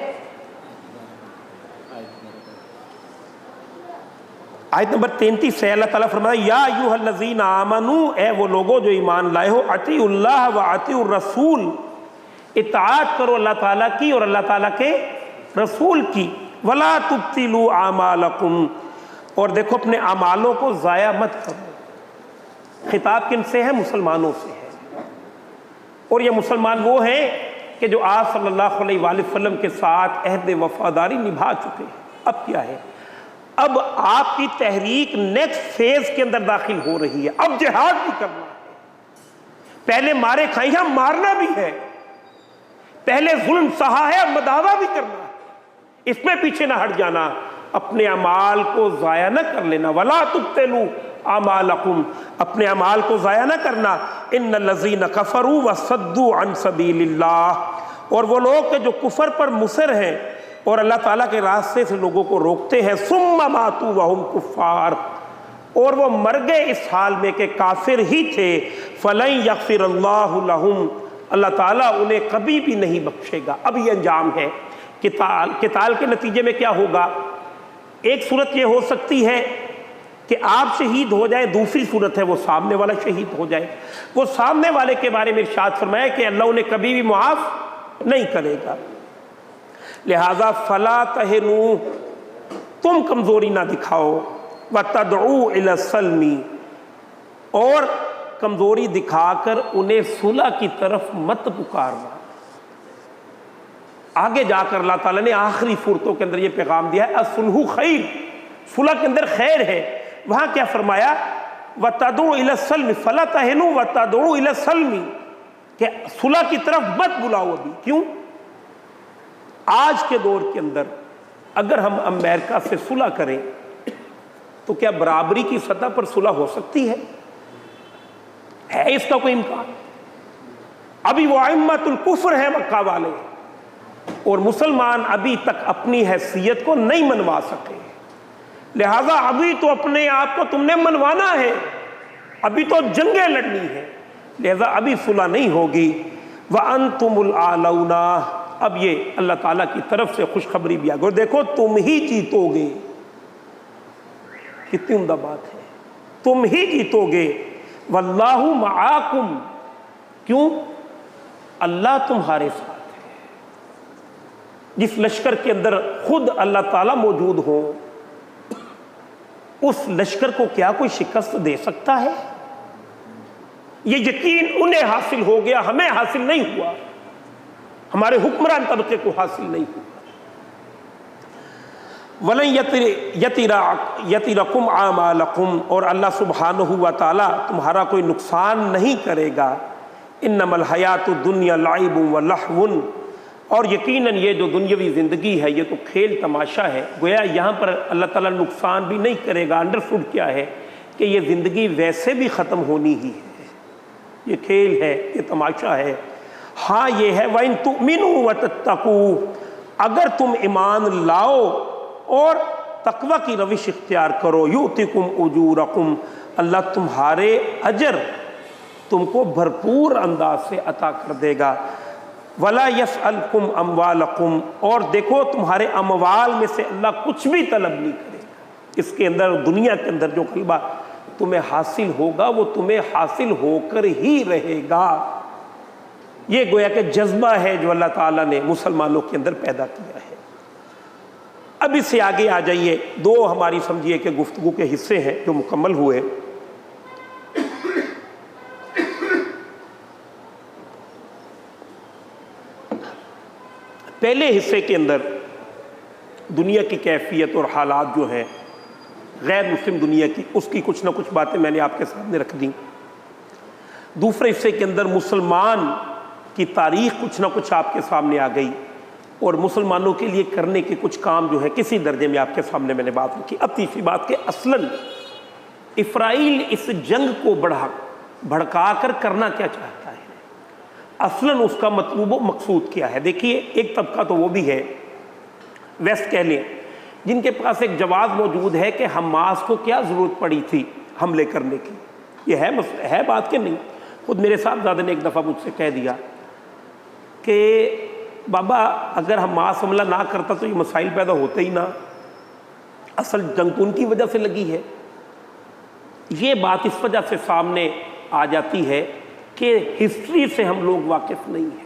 آیت نمبر 33 سے اللہ تعالیٰ فرمایا، یا ایھا الذین آمنوا، اے وہ لوگوں جو ایمان لائے ہو، اطیعوا اللہ و اطیعوا الرسول، اطاعت کرو اللہ تعالیٰ کی اور اللہ تعالیٰ کے رسول کی. وَلَا تُبْطِلُوا أَعْمَالَكُمْ، اور دیکھو اپنے اعمالوں کو ضائع مت کرو. خطاب کن سے ہے؟ مسلمانوں سے ہے. اور یہ مسلمان وہ ہیں کہ جو آپ صلی اللہ علیہ وآلہ وسلم کے ساتھ عہد وفاداری نبھا چکے ہیں. اب کیا ہے؟ اب آپ کی تحریک نیکسٹ فیز کے اندر داخل ہو رہی ہے. اب جہاد بھی کرنا ہے. پہلے مارے کھائی ہیں، مارنا بھی ہے. پہلے ظلم سہا ہے، اب مداوع بھی کرنا ہے. اس میں پیچھے نہ ہٹ جانا، اپنے اعمال کو ضائع نہ کر لینا. وَلَا تُبْطِلُوا أَعْمَالَكُمْ، اپنے اعمال کو ضائع نہ کرنا. إِنَّ الَّذِينَ كَفَرُوا وَصَدُّوا عَن سَبِيلِ اللَّهِ، اور وہ لوگ کہ جو کفر پر مصر ہیں اور اللہ تعالیٰ کے راستے سے لوگوں کو روکتے ہیں، ثم ماتوا وہم کفار، اور وہ مر گئے اس حال میں کہ کافر ہی تھے، فلن یغفر اللہ لہم، اللہ تعالیٰ انہیں کبھی بھی نہیں بخشے گا۔ اب یہ انجام ہے قتال کے نتیجے میں کیا ہوگا؟ ایک صورت یہ ہو سکتی ہے کہ آپ شہید ہو جائیں، دوسری صورت ہے وہ سامنے والا شہید ہو جائے۔ وہ سامنے والے کے بارے میں ارشاد فرمایا کہ اللہ انہیں کبھی بھی معاف نہیں کرے گا، لہذا فلا تہنوا، تم کمزوری نہ دکھاؤ، وتدعوا الی السلم، اور کمزوری دکھا کر انہیں صلح کی طرف مت پکارنا۔ آگے جا کر اللہ تعالیٰ نے آخری صورتوں کے اندر یہ پیغام دیا ہے، الصلح خیر، صلح کے اندر خیر ہے۔ وہاں کیا فرمایا؟ وتدعوا الی السلم فلا تہنوا وتدعوا الی السلم، کہ صلح کی طرف مت بلاؤ ابھی۔ کیوں؟ آج کے دور کے اندر اگر ہم امریکہ سے صلح کریں تو کیا برابری کی سطح پر صلح ہو سکتی ہے اس کا کوئی امکان؟ ابھی وہ ائمۃ الکفر ہیں مکہ والے، اور مسلمان ابھی تک اپنی حیثیت کو نہیں منوا سکے، لہذا ابھی تو اپنے آپ کو تم نے منوانا ہے، ابھی تو جنگیں لڑنی ہے، لہذا ابھی صلح نہیں ہوگی۔ وَأَنْتُمُ الْأَعْلَوْنَ، اب یہ اللہ تعالیٰ کی طرف سے خوشخبری بھی آگے، اور دیکھو تم ہی جیتو گے، کتنی عمدہ بات ہے، تم ہی جیتو گے۔ واللہ معاکم، کیوں؟ اللہ تمہارے ساتھ ہے۔ جس لشکر کے اندر خود اللہ تعالیٰ موجود ہو، اس لشکر کو کیا کوئی شکست دے سکتا ہے؟ یہ یقین انہیں حاصل ہو گیا، ہمیں حاصل نہیں ہوا، ہمارے حکمران طبقے کو حاصل نہیں ہوا۔ وَلَن يَتِرَكُمْ أَعْمَالَكُمْ، اور اللہ سبحانہ و تعالیٰ تمہارا کوئی نقصان نہیں کرے گا۔ إِنَّمَا الْحَيَاةُ الدُّنْيَا لَعِبٌ وَلَهْوٌ، اور یقیناً یہ جو دنیاوی زندگی ہے یہ تو کھیل تماشا ہے۔ گویا یہاں پر اللہ تعالیٰ نقصان بھی نہیں کرے گا، انڈرسٹوڈ کیا ہے کہ یہ زندگی ویسے بھی ختم ہونی ہی ہے، یہ کھیل ہے، یہ تماشا ہے۔ ہاں یہ ہے وَإِن تُؤْمِنُوا وَتَتَّقُوا، اگر تم ایمان لاؤ اور تقوی کی روش اختیار کرو، یؤتکم اجورکم، اللہ تمہارے اجر تم کو بھرپور انداز سے عطا کر دے گا۔ ولا یسألکم اموالکم، اور دیکھو تمہارے اموال میں سے اللہ کچھ بھی طلب نہیں کرے گا۔ اس کے اندر دنیا کے اندر جو غلبہ تمہیں حاصل ہوگا وہ تمہیں حاصل ہو کر ہی رہے گا۔ یہ گویا کہ جذبہ ہے جو اللہ تعالیٰ نے مسلمانوں کے اندر پیدا کیا ہے۔ اب اس سے آگے آ جائیے، دو ہماری سمجھیے کہ گفتگو کے حصے ہیں جو مکمل ہوئے۔ پہلے حصے کے اندر دنیا کی کیفیت اور حالات جو ہیں غیر مسلم دنیا کی، اس کی کچھ نہ کچھ باتیں میں نے آپ کے سامنے رکھ دیں۔ دوسرے حصے کے اندر مسلمان کی تاریخ کچھ نہ کچھ آپ کے سامنے آ گئی، اور مسلمانوں کے لیے کرنے کے کچھ کام جو ہے کسی درجے میں آپ کے سامنے میں نے بات رکھی۔ اب تیسری بات کہ اصلاً اسرائیل اس جنگ کو بھڑکا کر کرنا کیا چاہتا ہے، اصلاً اس کا مطلوب و مقصود کیا ہے۔ دیکھیے ایک طبقہ تو وہ بھی ہے، ویسٹ کہہ لیں، جن کے پاس ایک جواز موجود ہے کہ حماس کو کیا ضرورت پڑی تھی حملے کرنے کی، یہ ہے بات کہ نہیں۔ خود میرے صاحبزادے نے ایک دفعہ مجھ سے کہہ دیا کہ بابا اگر حماس حملہ نہ کرتا تو یہ مسائل پیدا ہوتے ہی نہ، اصل جنگ تو ان کی وجہ سے لگی ہے۔ یہ بات اس وجہ سے سامنے آ جاتی ہے کہ ہسٹری سے ہم لوگ واقف نہیں ہیں۔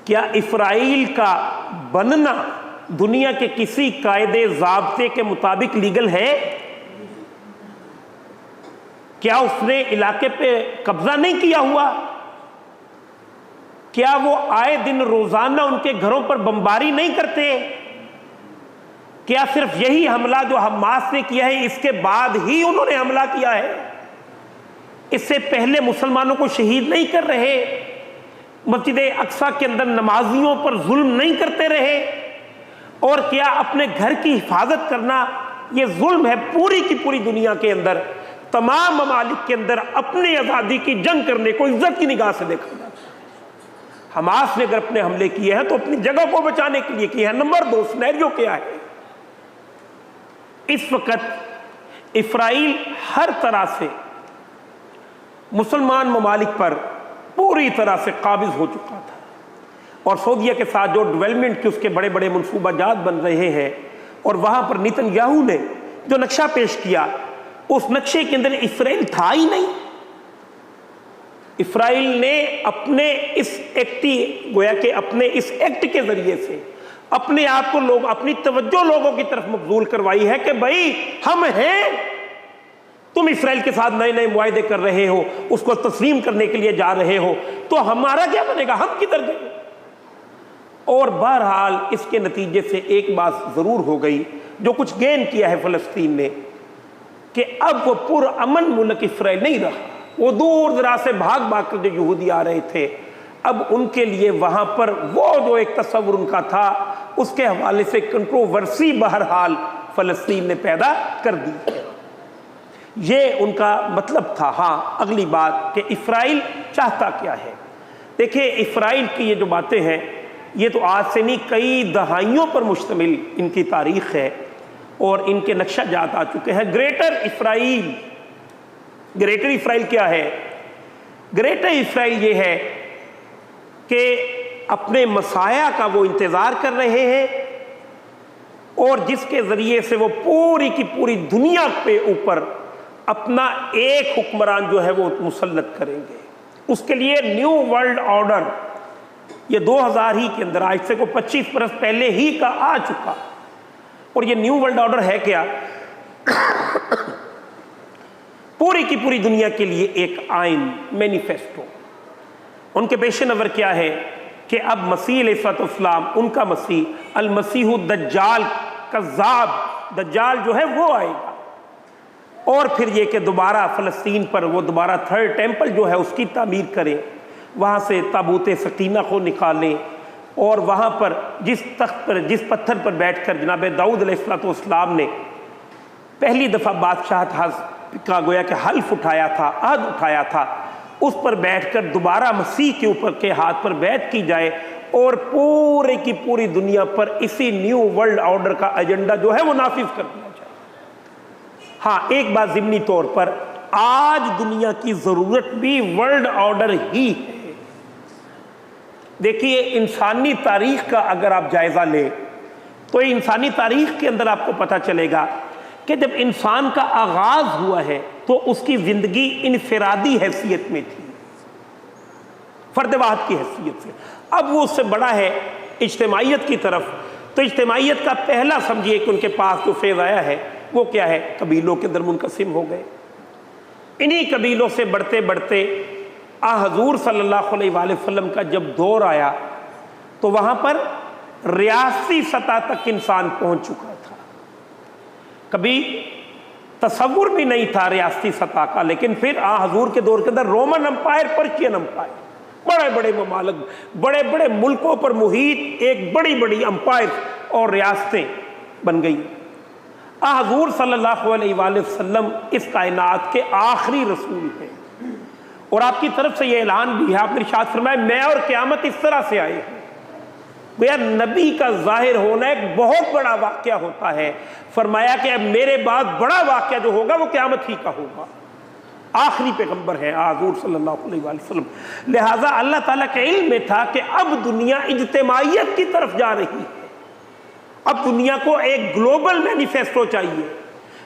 کیا اسرائیل کا بننا دنیا کے کسی قاعدے ضابطے کے مطابق لیگل ہے؟ کیا اس نے علاقے پہ قبضہ نہیں کیا ہوا؟ کیا وہ آئے دن روزانہ ان کے گھروں پر بمباری نہیں کرتے؟ کیا صرف یہی حملہ جو حماس نے کیا ہے اس کے بعد ہی انہوں نے حملہ کیا ہے؟ اس سے پہلے مسلمانوں کو شہید نہیں کر رہے؟ مسجد اقصیٰ کے اندر نمازیوں پر ظلم نہیں کرتے رہے؟ اور کیا اپنے گھر کی حفاظت کرنا یہ ظلم ہے؟ پوری کی پوری دنیا کے اندر تمام ممالک کے اندر اپنی آزادی کی جنگ کرنے کو عزت کی نگاہ سے دیکھا جاتا ہے۔ حماس نے اگر اپنے حملے کیے ہیں تو اپنی جگہ کو بچانے کے لیے کیے ہیں۔ نمبر 2 سینیریو کیا ہے؟ اس وقت اسرائیل ہر طرح سے مسلمان ممالک پر پوری طرح سے قابض ہو چکا تھا، اور سعودیہ کے ساتھ جو ڈیولپمنٹ کے اس کے بڑے بڑے منصوبہ جات بن رہے ہیں، اور وہاں پر نیتن یاہو نے جو نقشہ پیش کیا اس نقشے کے اندر اسرائیل تھا ہی نہیں۔ اسرائیل نے اپنے اس گویا کہ اپنے اس ایکٹ کے ذریعے سے اپنے آپ کو اپنی توجہ لوگوں کی طرف مبذول کروائی ہے کہ بھائی ہم ہیں، تم اسرائیل کے ساتھ نئے نئے معاہدے کر رہے ہو، اس کو تسلیم کرنے کے لیے جا رہے ہو، تو ہمارا کیا بنے گا، ہم کدھر گئے؟ اور بہرحال اس کے نتیجے سے ایک بات ضرور ہو گئی، جو کچھ گین کیا ہے فلسطین نے، کہ اب وہ پرامن ملک اسرائیل نہیں رہا۔ وہ دور دراز سے بھاگ بھاگ کر جو یہودی آ رہے تھے، اب ان کے لیے وہاں پر وہ جو ایک تصور ان کا تھا، اس کے حوالے سے کنٹروورسی بہرحال فلسطین نے پیدا کر دی ہے۔ یہ ان کا مطلب تھا۔ ہاں، اگلی بات کہ اسرائیل چاہتا کیا ہے۔ دیکھیں، اسرائیل کی یہ جو باتیں ہیں، یہ تو آج سے نہیں، کئی دہائیوں پر مشتمل ان کی تاریخ ہے، اور ان کے نقشہ جات آ چکے ہیں۔ گریٹر اسرائیل کیا ہے؟ گریٹر اسرائیل یہ ہے کہ اپنے مسایہ کا وہ انتظار کر رہے ہیں، اور جس کے ذریعے سے وہ پوری کی پوری دنیا پہ اوپر اپنا ایک حکمران جو ہے وہ مسلط کریں گے۔ اس کے لیے نیو ورلڈ آرڈر یہ 2000 ہی کے اندر، آج سے کو 25 برس پہلے ہی کا آ چکا۔ اور یہ نیو ورلڈ آرڈر ہے کیا؟ پوری کی پوری دنیا کے لیے ایک آئین، مینیفیسٹو۔ ان کے پیش نظر کیا ہے کہ اب مسیح علیہ السلام، ان کا مسیح المسیح الدجال، کذاب دجال جو ہے وہ آئے گا، اور پھر یہ کہ دوبارہ فلسطین پر وہ دوبارہ 3rd ٹیمپل جو ہے اس کی تعمیر کریں، وہاں سے تابوت سکینہ کو نکالیں، اور وہاں پر جس تخت پر، جس پتھر پر بیٹھ کر جناب داؤد علیہ السلام نے پہلی دفعہ بادشاہت کا گویا کہ حلف اٹھایا تھا، عہد اٹھایا تھا، اس پر بیٹھ کر دوبارہ مسیح کے اوپر کے ہاتھ پر بیعت کی جائے، اور پورے کی پوری دنیا پر اسی نیو ورلڈ آرڈر کا ایجنڈا جو ہے وہ نافذ کر دیا جائے۔ ہاں، ایک بات ضمنی طور پر، آج دنیا کی ضرورت بھی ورلڈ آرڈر ہی ہے۔ دیکھیے، انسانی تاریخ کا اگر آپ جائزہ لیں تو انسانی تاریخ کے اندر آپ کو پتہ چلے گا کہ جب انسان کا آغاز ہوا ہے تو اس کی زندگی انفرادی حیثیت میں تھی، فرد واحد کی حیثیت سے۔ اب وہ اس سے بڑا ہے اجتماعیت کی طرف، تو اجتماعیت کا پہلا سمجھیے کہ ان کے پاس جو فیض آیا ہے وہ کیا ہے؟ قبیلوں کے اندر منقسم ہو گئے۔ انہی قبیلوں سے بڑھتے بڑھتے حضور صلی اللہ علیہ وآلہ وسلم کا جب دور آیا تو وہاں پر ریاستی سطح تک انسان پہنچ چکا تھا۔ کبھی تصور بھی نہیں تھا ریاستی سطح کا، لیکن پھر حضور کے دور کے اندر رومن امپائر، پرشین امپائر، بڑے بڑے ممالک، بڑے بڑے ملکوں پر محیط ایک بڑی بڑی امپائر اور ریاستیں بن گئی۔ حضور صلی اللہ علیہ وآلہ وسلم اس کائنات کے آخری رسول ہیں، اور آپ کی طرف سے یہ اعلان بھی ہے، آپ نے ارشاد فرمایا میں اور قیامت اس طرح سے آئے ہیں۔ گویا نبی کا ظاہر ہونا ایک بہت بڑا واقعہ ہوتا ہے۔ فرمایا کہ اب میرے بعد بڑا واقعہ جو ہوگا وہ قیامت ہی کا ہوگا۔ آخری پیغمبر ہے حضور صلی اللہ علیہ وآلہ وسلم، لہٰذا اللہ تعالیٰ کے علم میں تھا کہ اب دنیا اجتماعیت کی طرف جا رہی ہے، اب دنیا کو ایک گلوبل مینیفیسٹو چاہیے۔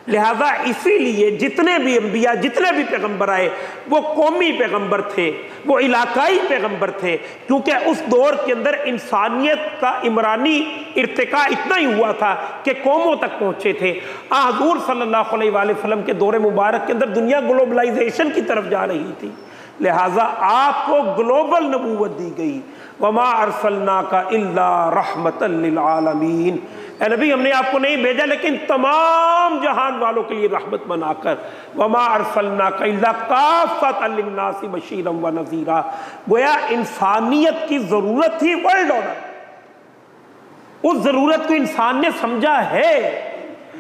لہذا اسی لیے جتنے بھی انبیاء، جتنے بھی پیغمبر آئے، وہ قومی پیغمبر تھے، وہ علاقائی پیغمبر تھے، کیونکہ اس دور کے اندر انسانیت کا عمرانی ارتقاء اتنا ہی ہوا تھا کہ قوموں تک پہنچے تھے۔ حضور صلی اللہ علیہ وآلہ وسلم کے دور مبارک کے اندر دنیا گلوبلائزیشن کی طرف جا رہی تھی، لہٰذا آپ کو گلوبل نبوت دی گئی۔ وما ارسلناک الا رحمۃ للعالمین، اے نبی ہم نے آپ کو نہیں بھیجا لیکن تمام جہان والوں کے لیے رحمت بنا کر۔ وما ارسلناک الا کافۃ للناس بشیرا ونذیرا، گویا انسانیت کی ضرورت تھی ورلڈ آرڈر، اس ضرورت کو انسان نے سمجھا ہے،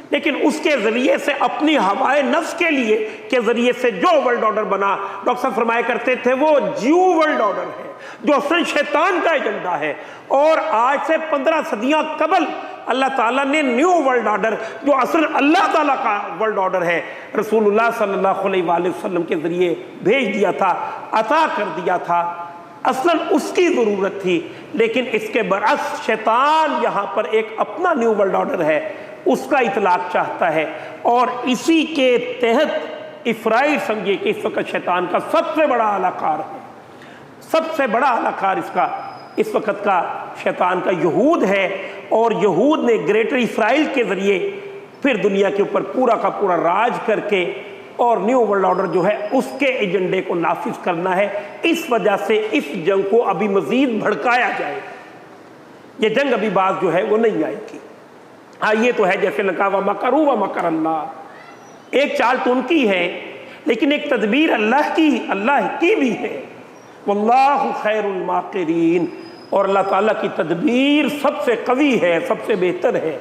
لیکن اس کے ذریعے سے اپنی ہوائے نفس کے لیے کے ذریعے سے جو ورلڈ آرڈر بنا، ڈاکٹر صاحب فرمایا کرتے تھے وہ جیو ورلڈ آرڈر ہے، جو اصل شیطان کا ایجنڈا ہے۔ اور آج سے 15 صدیاں قبل اللہ تعالیٰ نے نیو ورلڈ آرڈر، جو اصل اللہ تعالیٰ کا ورلڈ آرڈر ہے، رسول اللہ صلی اللہ علیہ وآلہ وسلم کے ذریعے بھیج دیا تھا، عطا کر دیا تھا۔ اصلاً اس کی ضرورت تھی، لیکن اس کے برعکس شیطان یہاں پر ایک اپنا نیو ورلڈ آرڈر ہے، اس کا اطلاق چاہتا ہے۔ اور اسی کے تحت اسرائیل سمجھے کہ اس وقت شیطان کا سب سے بڑا اعلی کار ہے، سب سے بڑا اعلی کار اس وقت کا شیطان کا یہود ہے، اور یہود نے گریٹر اسرائیل کے ذریعے پھر دنیا کے اوپر پورا کا پورا راج کر کے اور نیو ورلڈ آرڈر جو ہے اس کے ایجنڈے کو نافذ کرنا ہے۔ اس وجہ سے اس جنگ کو ابھی مزید بھڑکایا جائے، یہ جنگ ابھی بعض جو ہے وہ نہیں آئے گی۔ ہاں یہ تو ہے جیسے لکھا وَمَكَرُوا وَمَكَرَ اللَّهُ، ایک چال تو ان کی ہے لیکن ایک تدبیر اللہ کی بھی ہے۔ وَاللَّهُ خَيْرُ الْمَاكِرِينَ، اور اللہ تعالیٰ کی تدبیر سب سے قوی ہے، سب سے بہتر ہے۔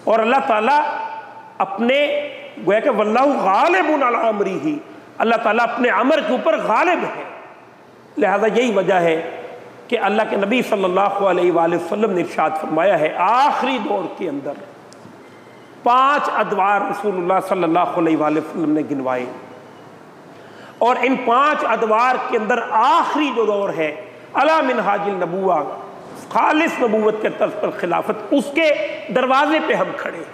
اور اللہ تعالیٰ اپنے گویا کہ وَاللَّهُ غَالِبٌ عَلَىٰ أَمْرِهِ، اللہ تعالیٰ اپنے امر کے اوپر غالب ہے۔ لہذا یہی وجہ ہے کہ اللہ کے نبی صلی اللہ علیہ وآلہ وسلم نے ارشاد فرمایا ہے، آخری دور کے اندر 5 ادوار رسول اللہ صلی اللہ علیہ وآلہ وسلم نے گنوائے، اور ان 5 ادوار کے اندر آخری جو دور ہے علی منہاج النبوہ، خالص نبوت کے طرز پر خلافت، اس کے دروازے پہ ہم کھڑے ہیں۔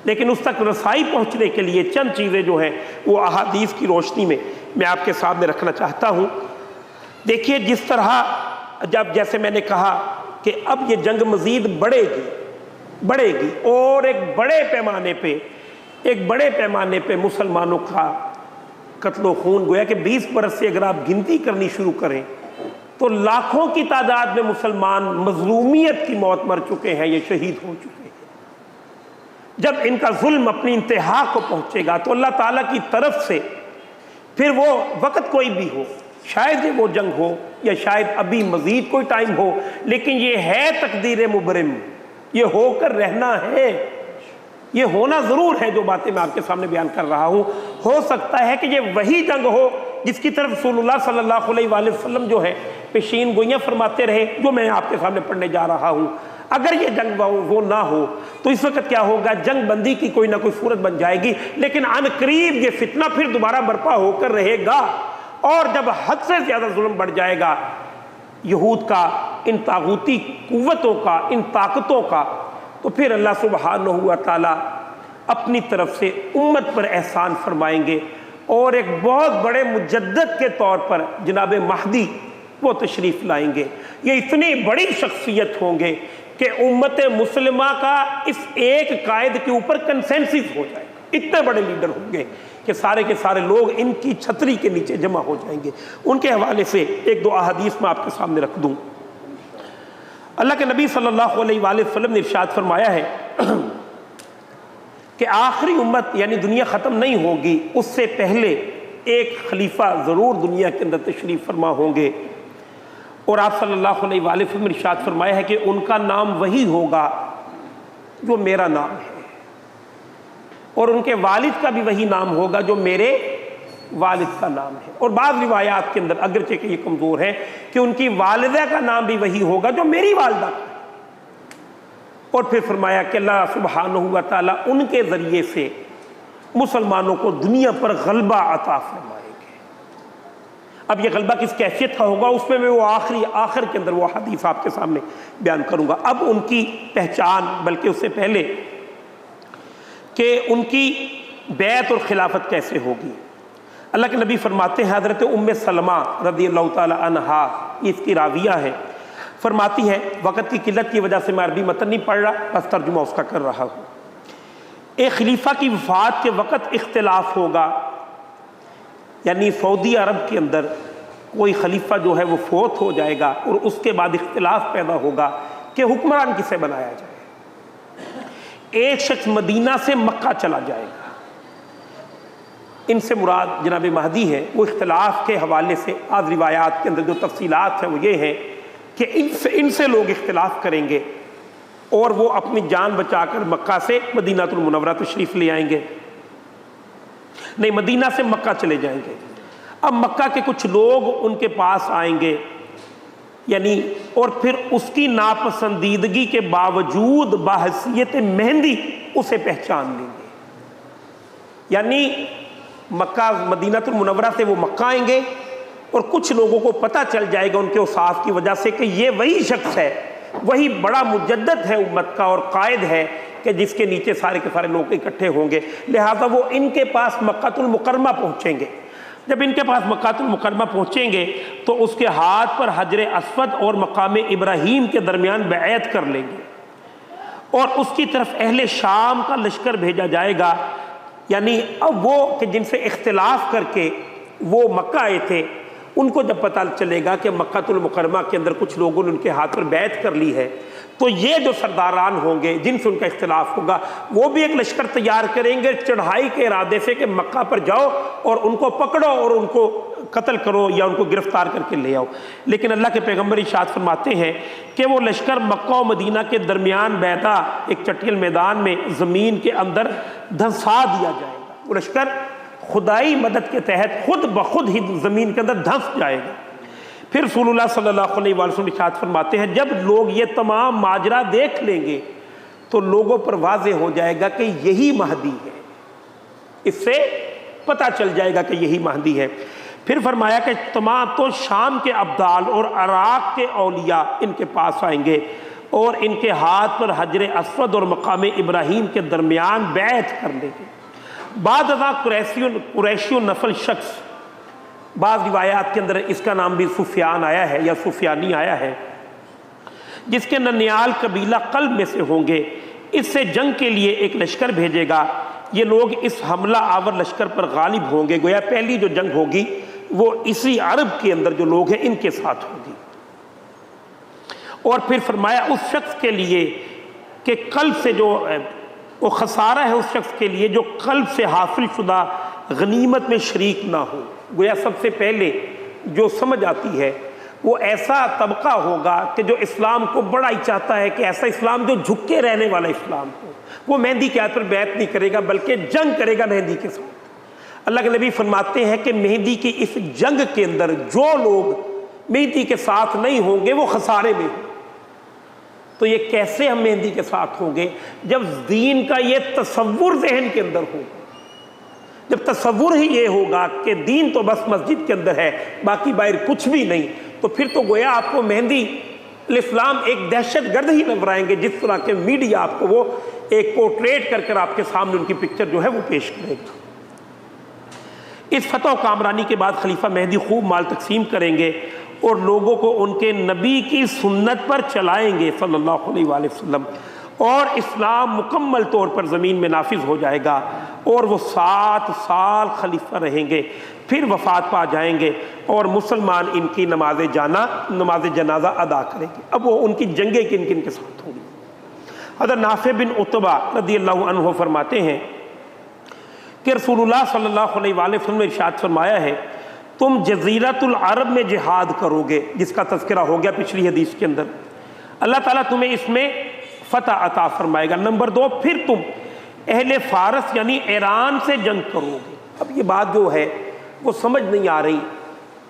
لیکن اس تک رسائی پہنچنے کے لیے چند چیزیں جو ہیں وہ احادیث کی روشنی میں آپ کے سامنے رکھنا چاہتا ہوں۔ دیکھیے جس طرح جیسے میں نے کہا کہ اب یہ جنگ مزید بڑھے گی اور ایک بڑے پیمانے پہ مسلمانوں کا قتل و خون، گویا کہ 20 برس سے اگر آپ گنتی کرنی شروع کریں تو لاکھوں کی تعداد میں مسلمان مظلومیت کی موت مر چکے ہیں، یہ شہید ہو چکے ہیں۔ جب ان کا ظلم اپنی انتہا کو پہنچے گا تو اللہ تعالیٰ کی طرف سے پھر وہ وقت کوئی بھی ہو، شاید یہ وہ جنگ ہو یا شاید ابھی مزید کوئی ٹائم ہو، لیکن یہ ہے تقدیر مبرم، یہ ہو کر رہنا ہے، یہ ہونا ضرور ہے۔ جو باتیں میں آپ کے سامنے بیان کر رہا ہوں، ہو سکتا ہے کہ یہ وہی جنگ ہو جس کی طرف رسول اللہ صلی اللہ علیہ وآلہ وسلم جو ہے پیشین گوئیاں فرماتے رہے، جو میں آپ کے سامنے پڑھنے جا رہا ہوں۔ اگر یہ جنگ وہ نہ ہو تو اس وقت کیا ہوگا، جنگ بندی کی کوئی نہ کوئی صورت بن جائے گی، لیکن عن قریب یہ فتنہ پھر دوبارہ برپا ہو کر رہے گا، اور جب حد سے زیادہ ظلم بڑھ جائے گا یہود کا، ان طاغوتی قوتوں کا، ان طاقتوں کا، تو پھر اللہ سبحانہ و تعالیٰ اپنی طرف سے امت پر احسان فرمائیں گے، اور ایک بہت بڑے مجدد کے طور پر جناب مہدی وہ تشریف لائیں گے۔ یہ اتنی بڑی شخصیت ہوں گے کہ امت مسلمہ کا اس ایک قائد کے اوپر کنسنسس ہو جائے گا، اتنے بڑے لیڈر ہوں گے کہ سارے کے سارے لوگ ان کی چھتری کے نیچے جمع ہو جائیں گے۔ ان کے حوالے سے 1-2 احادیث میں آپ کے سامنے رکھ دوں۔ اللہ کے نبی صلی اللہ علیہ وآلہ وسلم نے ارشاد فرمایا ہے کہ آخری امت یعنی دنیا ختم نہیں ہوگی، اس سے پہلے ایک خلیفہ ضرور دنیا کے اندر تشریف فرما ہوں گے، اور آپ صلی اللہ علیہ وآلہ وسلم نے ارشاد فرمایا ہے کہ ان کا نام وہی ہوگا جو میرا نام ہے، اور ان کے والد کا بھی وہی نام ہوگا جو میرے والد کا نام ہے۔ اور بعض روایات کے اندر اگرچہ کہ یہ کمزور ہے کہ ان کی والدہ کا نام بھی وہی ہوگا جو میری والدہ کا۔ اور پھر فرمایا کہ اللہ سبحانہ و تعالیٰ ان کے ذریعے سے مسلمانوں کو دنیا پر غلبہ عطا فرمائے گے۔ اب یہ غلبہ کس کیفیت کا ہوگا اس میں میں وہ آخر کے اندر وہ حدیث آپ کے سامنے بیان کروں گا۔ اب ان کی پہچان، بلکہ اس سے پہلے کہ ان کی بیعت اور خلافت کیسے ہوگی، اللہ کے نبی فرماتے ہیں، حضرت ام سلمہ رضی اللہ تعالی عنہا، اس کی راویہ ہے، فرماتی ہے وقت کی قلت کی وجہ سے میں عربی متن نہیں پڑھ رہا، بس ترجمہ اس کا کر رہا ہوں۔ ایک خلیفہ کی وفات کے وقت اختلاف ہوگا، یعنی سعودی عرب کے اندر کوئی خلیفہ جو ہے وہ فوت ہو جائے گا، اور اس کے بعد اختلاف پیدا ہوگا کہ حکمران کسے بنایا جائے۔ ایک شخص مدینہ سے مکہ چلا جائے گا، ان سے مراد جناب مہدی ہے۔ وہ اختلاف کے حوالے سے آج روایات کے اندر جو تفصیلات ہیں وہ یہ ہیں کہ ان سے لوگ اختلاف کریں گے اور وہ اپنی جان بچا کر مکہ سے مدینہ المنورہ تشریف لے آئیں گے، نہیں مدینہ سے مکہ چلے جائیں گے۔ اب مکہ کے کچھ لوگ ان کے پاس آئیں گے، یعنی اور پھر اس کی ناپسندیدگی کے باوجود بحیثیت مہندی اسے پہچان لیں گے، یعنی مکہ مدینہ المنورہ سے وہ مکہ آئیں گے اور کچھ لوگوں کو پتہ چل جائے گا ان کے اوصاف کی وجہ سے کہ یہ وہی شخص ہے، وہی بڑا مجدد ہے امت کا اور قائد ہے کہ جس کے نیچے سارے کے سارے لوگ اکٹھے ہوں گے، لہٰذا وہ ان کے پاس مکہ المکرمہ پہنچیں گے۔ جب ان کے پاس مکہ المکرمہ پہنچیں گے تو اس کے ہاتھ پر حجر اسود اور مقام ابراہیم کے درمیان بیعت کر لیں گے، اور اس کی طرف اہل شام کا لشکر بھیجا جائے گا، یعنی اب وہ کہ جن سے اختلاف کر کے وہ مکہ آئے تھے، ان کو جب پتہ چلے گا کہ مکہ المکرمہ کے اندر کچھ لوگوں نے ان کے ہاتھ پر بیعت کر لی ہے، تو یہ جو سرداران ہوں گے جن سے ان کا اختلاف ہوگا وہ بھی ایک لشکر تیار کریں گے چڑھائی کے ارادے سے کہ مکہ پر جاؤ اور ان کو پکڑو اور ان کو قتل کرو یا ان کو گرفتار کر کے لے آؤ۔ لیکن اللہ کے پیغمبر ارشاد فرماتے ہیں کہ وہ لشکر مکہ و مدینہ کے درمیان بیٹھا ایک چٹیل میدان میں زمین کے اندر دھنسا دیا جائے گا، وہ لشکر خدائی مدد کے تحت خود بخود ہی زمین کے اندر دھنس جائے گا۔ پھر رسول اللہ صلی اللہ علیہ وسلم ارشاد فرماتے ہیں جب لوگ یہ تمام ماجرا دیکھ لیں گے تو لوگوں پر واضح ہو جائے گا کہ یہی مہدی ہے، اس سے پتہ چل جائے گا کہ یہی مہدی ہے۔ پھر فرمایا کہ تمام تو شام کے ابدال اور عراق کے اولیاء ان کے پاس آئیں گے اور ان کے ہاتھ پر حجر اسود اور مقام ابراہیم کے درمیان بیعت کر لیں گے۔ بعد ازاں قریشی نفل شخص، بعض روایات کے اندر اس کا نام بھی سفیان آیا ہے یا سفیانی آیا ہے، جس کے ننیال قبیلہ قلب میں سے ہوں گے، اس سے جنگ کے لیے ایک لشکر بھیجے گا۔ یہ لوگ اس حملہ آور لشکر پر غالب ہوں گے، گویا پہلی جو جنگ ہوگی وہ اسی عرب کے اندر جو لوگ ہیں ان کے ساتھ ہوگی۔ اور پھر فرمایا اس شخص کے لیے کہ قلب سے جو وہ خسارہ ہے، اس شخص کے لیے جو قلب سے حاصل شدہ غنیمت میں شریک نہ ہو۔ گویا سب سے پہلے جو سمجھ آتی ہے وہ ایسا طبقہ ہوگا کہ جو اسلام کو بڑا ہی چاہتا ہے کہ ایسا اسلام جو جھک کے رہنے والا اسلام ہو، وہ مہندی کے ہاتھ پر بیعت نہیں کرے گا بلکہ جنگ کرے گا مہندی کے ساتھ۔ اللہ کے نبی فرماتے ہیں کہ مہندی کی اس جنگ کے اندر جو لوگ مہندی کے ساتھ نہیں ہوں گے وہ خسارے میں ہوں۔ تو یہ کیسے ہم مہندی کے ساتھ ہوں گے؟ جب دین کا یہ تصور ذہن کے اندر ہوگا، جب تصور ہی یہ ہوگا کہ دین تو بس مسجد کے اندر ہے باقی باہر کچھ بھی نہیں، تو پھر تو گویا آپ کو مہندی الاسلام ایک دہشت گرد ہی نظر آئیں گے، جس طرح کے میڈیا آپ کو وہ ایک پورٹریٹ کر کر آپ کے سامنے ان کی پکچر جو ہے وہ پیش کرے گا۔ اس فتح و کامرانی کے بعد خلیفہ مہدی خوب مال تقسیم کریں گے اور لوگوں کو ان کے نبی کی سنت پر چلائیں گے صلی اللہ علیہ وآلہ وسلم، اور اسلام مکمل طور پر زمین میں نافذ ہو جائے گا، اور وہ 7 سال خلیفہ رہیں گے، پھر وفات پا جائیں گے اور مسلمان ان کی نماز جنازہ ادا کریں گے۔ اب وہ ان کی جنگیں کن کن کے ساتھ ہوں گی؟ حضرت نافع بن عتبہ رضی اللہ عنہ فرماتے ہیں کہ رسول اللہ صلی اللہ علیہ وآلہ وسلم نے ارشاد فرمایا ہے تم جزیرۃ العرب میں جہاد کرو گے، جس کا تذکرہ ہو گیا پچھلی حدیث کے اندر، اللہ تعالیٰ تمہیں اس میں فتح عطا فرمائے گا۔ نمبر 2، پھر تم اہل فارس یعنی ایران سے جنگ کرو گے۔ اب یہ بات جو ہے وہ سمجھ نہیں آ رہی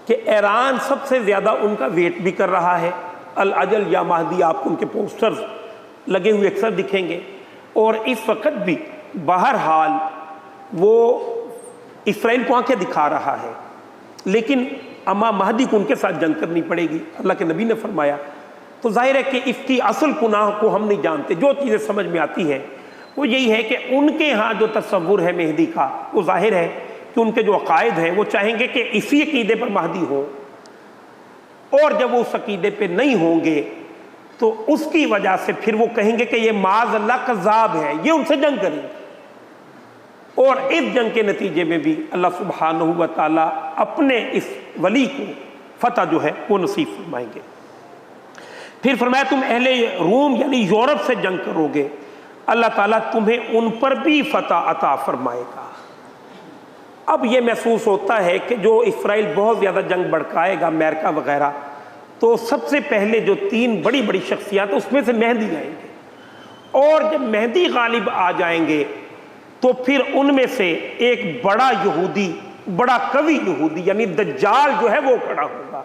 کہ ایران سب سے زیادہ ان کا ویٹ بھی کر رہا ہے، العجل یا مہدی آپ کو ان کے پوسٹرز لگے ہوئے اکثر دکھیں گے، اور اس وقت بھی بہرحال وہ اسرائیل کو آنکھیں دکھا رہا ہے، لیکن اما مہدی کو ان کے ساتھ جنگ کرنی پڑے گی، اللہ کے نبی نے فرمایا۔ تو ظاہر ہے کہ اس کی اصل گناہ کو ہم نہیں جانتے، جو چیزیں سمجھ میں آتی ہیں وہ یہی ہے کہ ان کے ہاں جو تصور ہے مہدی کا، وہ ظاہر ہے کہ ان کے جو عقائد ہیں وہ چاہیں گے کہ اسی عقیدے پر مہدی ہو، اور جب وہ اس عقیدے پہ نہیں ہوں گے تو اس کی وجہ سے پھر وہ کہیں گے کہ یہ معاذ اللہ کذاب ہے، یہ ان سے جنگ کریں گے، اور اس جنگ کے نتیجے میں بھی اللہ سبحانہ و تعالیٰ اپنے اس ولی کو فتح جو ہے وہ نصیب فرمائیں گے۔ پھر فرمایا تم اہل روم یعنی یورپ سے جنگ کرو گے، اللہ تعالیٰ تمہیں ان پر بھی فتح عطا فرمائے گا۔ اب یہ محسوس ہوتا ہے کہ جو اسرائیل بہت زیادہ جنگ بڑھکائے گا، امریکہ وغیرہ، تو سب سے پہلے جو 3 بڑی بڑی شخصیات اس میں سے مہدی آئیں گے، اور جب مہدی غالب آ جائیں گے تو پھر ان میں سے ایک بڑا یہودی، بڑا قوی یہودی یعنی دجال جو ہے وہ کھڑا ہوگا۔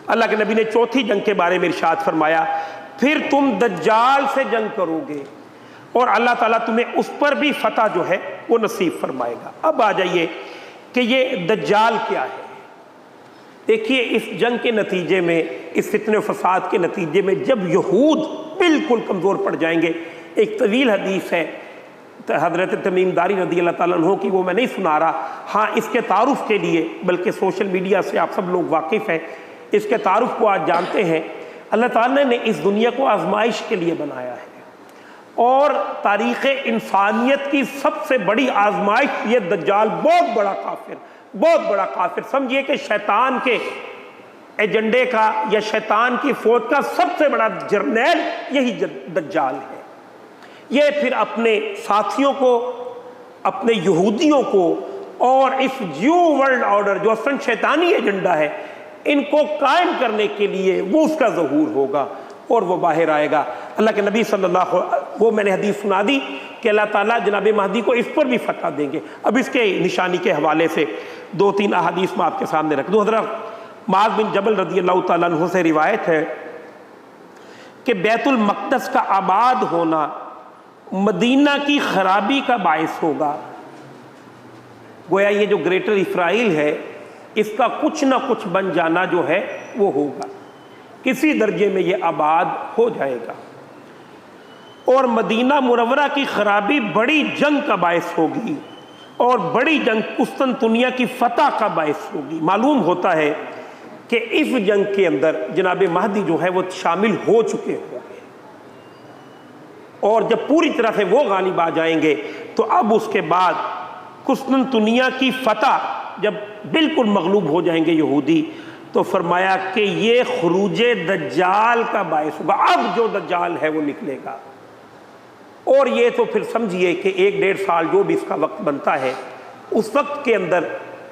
اللہ کے نبی نے چوتھی جنگ کے بارے میں ارشاد فرمایا پھر تم دجال سے جنگ کرو گے اور اللہ تعالیٰ تمہیں اس پر بھی فتح جو ہے وہ نصیب فرمائے گا۔ اب آ جائیے کہ یہ دجال کیا ہے۔ دیکھیے اس جنگ کے نتیجے میں، اس فتنے و فساد کے نتیجے میں جب یہود بالکل کمزور پڑ جائیں گے، ایک طویل حدیث ہے حضرت تمیم داری رضی اللہ تعالیٰ عنہ کی، وہ میں نہیں سنا رہا، ہاں اس کے تعارف کے لیے، بلکہ سوشل میڈیا سے آپ سب لوگ واقف ہیں، اس کے تعارف کو آج جانتے ہیں۔ اللہ تعالیٰ نے اس دنیا کو آزمائش کے لیے بنایا ہے، اور تاریخ انسانیت کی سب سے بڑی آزمائش یہ دجال، بہت بڑا کافر سمجھیے کہ شیطان کے ایجنڈے کا یا شیطان کی فوج کا سب سے بڑا جرنیل یہی دجال ہے۔ یہ پھر اپنے ساتھیوں کو، اپنے یہودیوں کو اور اس نیو ورلڈ آرڈر جو اصلاً شیطانی ایجنڈا ہے، ان کو قائم کرنے کے لیے وہ اس کا ظہور ہوگا اور وہ باہر آئے گا۔ اللہ کے نبی صلی اللہ علیہ وسلم، وہ میں نے حدیث سنا دی کہ اللہ تعالیٰ جناب مہدی کو اس پر بھی فتح دیں گے۔ اب اس کے نشانی کے حوالے سے دو تین احادیث میں آپ کے سامنے رکھ دوں۔ حضرت معاذ بن جبل رضی اللہ تعالیٰ عنہ سے روایت ہے کہ بیت المقدس کا آباد ہونا مدینہ کی خرابی کا باعث ہوگا۔ گویا یہ جو گریٹر اسرائیل ہے، اس کا کچھ نہ کچھ بن جانا جو ہے وہ ہوگا، کسی درجے میں یہ آباد ہو جائے گا، اور مدینہ منورہ کی خرابی بڑی جنگ کا باعث ہوگی، اور بڑی جنگ قسطنطنیہ کی فتح کا باعث ہوگی۔ معلوم ہوتا ہے کہ اس جنگ کے اندر جناب مہدی جو ہے وہ شامل ہو چکے ہوں گے، اور جب پوری طرح سے وہ غالب آ جائیں گے تو اب اس کے بعد قسطنطنیہ کی فتح جب بالکل مغلوب ہو جائیں گے یہودی، تو فرمایا کہ یہ خروج دجال کا باعث ہوگا۔ اب جو دجال ہے وہ نکلے گا، اور یہ تو پھر سمجھیے کہ 1-1.5 سال جو بھی اس کا وقت بنتا ہے، اس وقت کے اندر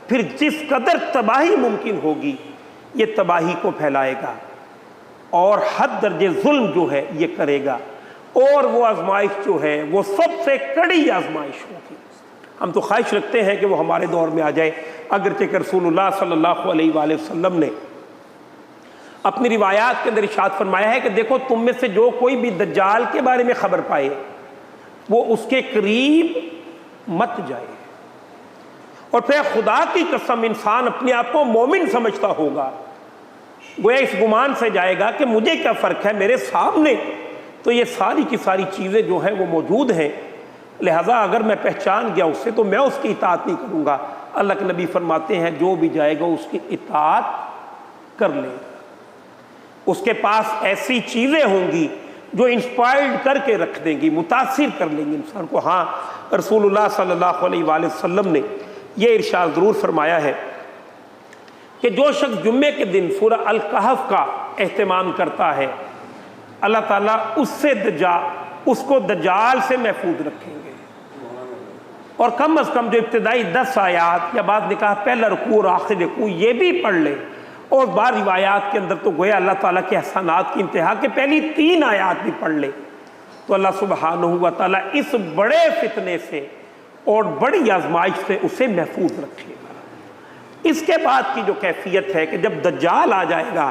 پھر جس قدر تباہی ممکن ہوگی یہ تباہی کو پھیلائے گا، اور حد درجے ظلم جو ہے یہ کرے گا، اور وہ آزمائش جو ہے وہ سب سے کڑی آزمائش ہوگی۔ ہم تو خواہش رکھتے ہیں کہ وہ ہمارے دور میں آ جائے، اگرچہ کہ رسول اللہ صلی اللہ علیہ وآلہ وسلم نے اپنی روایات کے اندر ارشاد فرمایا ہے کہ دیکھو تم میں سے جو کوئی بھی دجال کے بارے میں خبر پائے وہ اس کے قریب مت جائے، اور پھر خدا کی قسم انسان اپنے آپ کو مومن سمجھتا ہوگا، گویا اس گمان سے جائے گا کہ مجھے کیا فرق ہے، میرے سامنے تو یہ ساری کی ساری چیزیں جو ہیں وہ موجود ہیں، لہذا اگر میں پہچان گیا اس سے تو میں اس کی اطاعت نہیں کروں گا۔ اللہ کے نبی فرماتے ہیں جو بھی جائے گا اس کی اطاعت کر لے گا، اس کے پاس ایسی چیزیں ہوں گی جو انسپائرڈ کر کے رکھ دیں گی، متاثر کر لیں گی انسان کو۔ ہاں رسول اللہ صلی اللہ علیہ وآلہ وسلم نے یہ ارشاد ضرور فرمایا ہے کہ جو شخص جمعے کے دن سورہ الکہف کا اہتمام کرتا ہے، اللہ تعالیٰ اس کو دجال سے محفوظ رکھیں گے، اور کم از کم جو ابتدائی 10 آیات یا بعد نے کہا پہلا رکوع اور آخر رکوع یہ بھی پڑھ لے، اور بعض روایات کے اندر تو گویا اللہ تعالیٰ کے احسانات کی انتہا کہ پہلی 3 آیات بھی پڑھ لے، تو اللہ سبحانہ و تعالیٰ اس بڑے فتنے سے اور بڑی آزمائش سے اسے محفوظ رکھے گا۔ اس کے بعد کی جو کیفیت ہے کہ جب دجال آ جائے گا